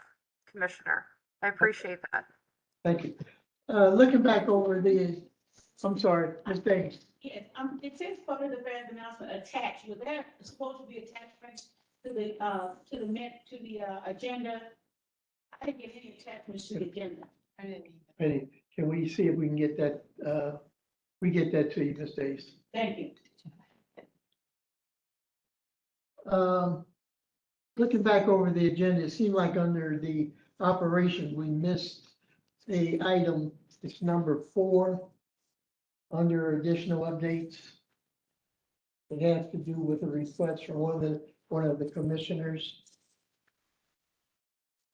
Commissioner. I appreciate that. Thank you. Looking back over I'm sorry, Ms. Davis. Yes, it says public affairs announcement attached. Was there supposed to be attachments to the agenda? I didn't get any attachments to the agenda. I didn't either. Penny, can we see if we can get that, we get that to you, Ms. Davis? Thank you. Looking back over the agenda, it seemed like under the operation, we missed a item. It's number 4 under additional updates. It has to do with a request from one of the commissioners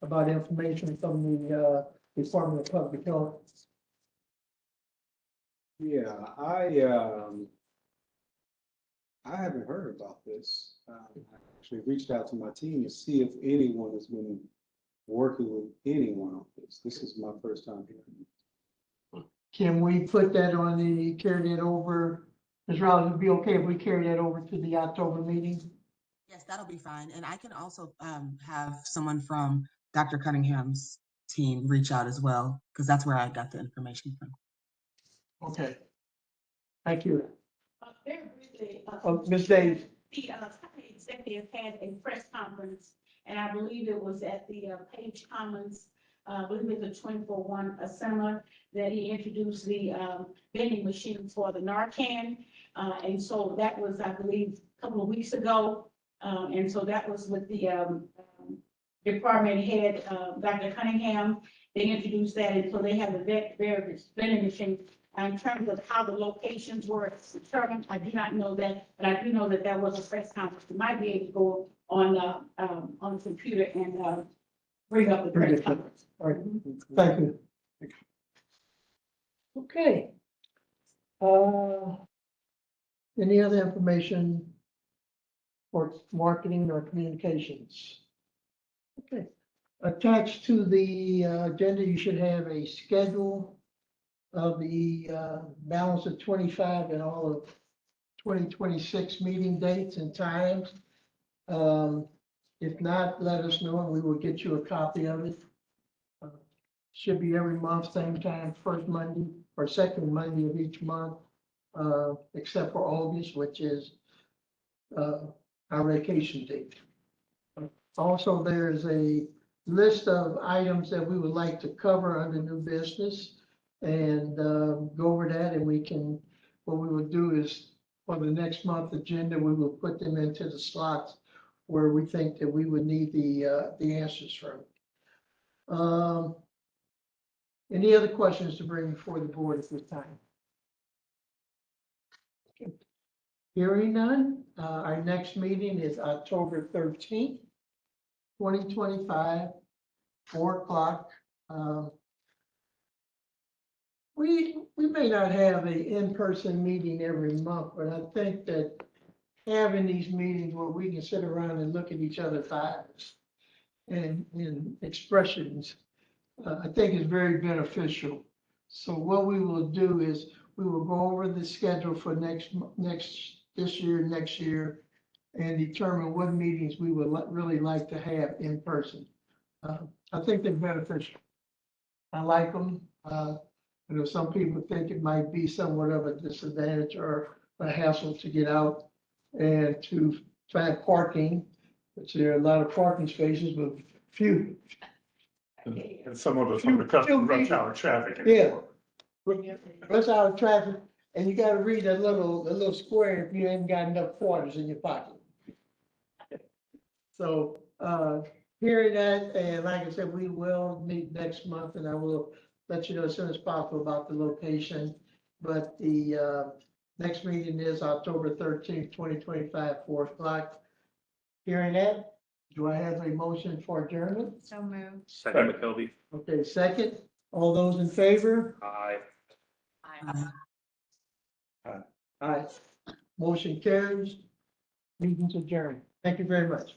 about information from the Department of Public Health. Yeah, I haven't heard about this. I actually reached out to my team to see if anyone has been working with anyone on this. This is my first time hearing. Can we put that carry that over? Ms. Riley, would it be okay if we carry that over to the October meeting? Yes, that'll be fine. And I can also have someone from Dr. Cunningham's team reach out as well, because that's where I got the information from. Okay. Thank you. Very briefly, Ms. Davis. The county executive had a press conference, and I believe it was at the Page Commons, I believe it was a 24-1 assembly, that he introduced the vending machines for the Narcan. And so that was, I believe, a couple of weeks ago. And so that was with the department head, Dr. Cunningham. They introduced that, and so they have the various vending machines. In terms of how the locations were determined, I do not know that, but I do know that there was a press conference. You might be able to go on the computer and bring up the press conference. All right, thank you. Okay. Any other information for marketing or communications? Okay. Attached to the agenda, you should have a schedule of the balance of 25 and all of 2026 meeting dates and times. If not, let us know and we will get you a copy of it. Should be every month, same time, first Monday or second Monday of each month, except for August, which is our vacation date. Also, there's a list of items that we would like to cover under new business and go over that, and what we will do is for the next month agenda, we will put them into the slots where we think that we would need the answers from. Any other questions to bring before the board at this time? Okay. Hearing none, our next meeting is October 13th, 2025, 4 o'clock. We may not have a in-person meeting every month, but I think that having these meetings where we can sit around and look at each other's eyes and expressions, I think is very beneficial. So what we will do is we will go over the schedule for this year, next year, and determine what meetings we would really like to have in person. I think they're beneficial. I like them. You know, some people think it might be somewhat of a disadvantage or a hassle to get out and to find parking, which there are a lot of parking spaces, but few. And some of us on the cusp of rush hour traffic. Yeah. Rush hour traffic, and you gotta read that little square if you ain't got enough quarters in your pocket. So, hearing that, and like I said, we will meet next month, and I will let you know as soon as possible about the location. But the, next meeting is October 13th, 2025, 4:00. Hearing that, do I have a motion for adjournment? So moved. Second, McKelvey. Okay, second. All those in favor? Aye. Aye. Motion carries. Meeting's adjourned. Thank you very much.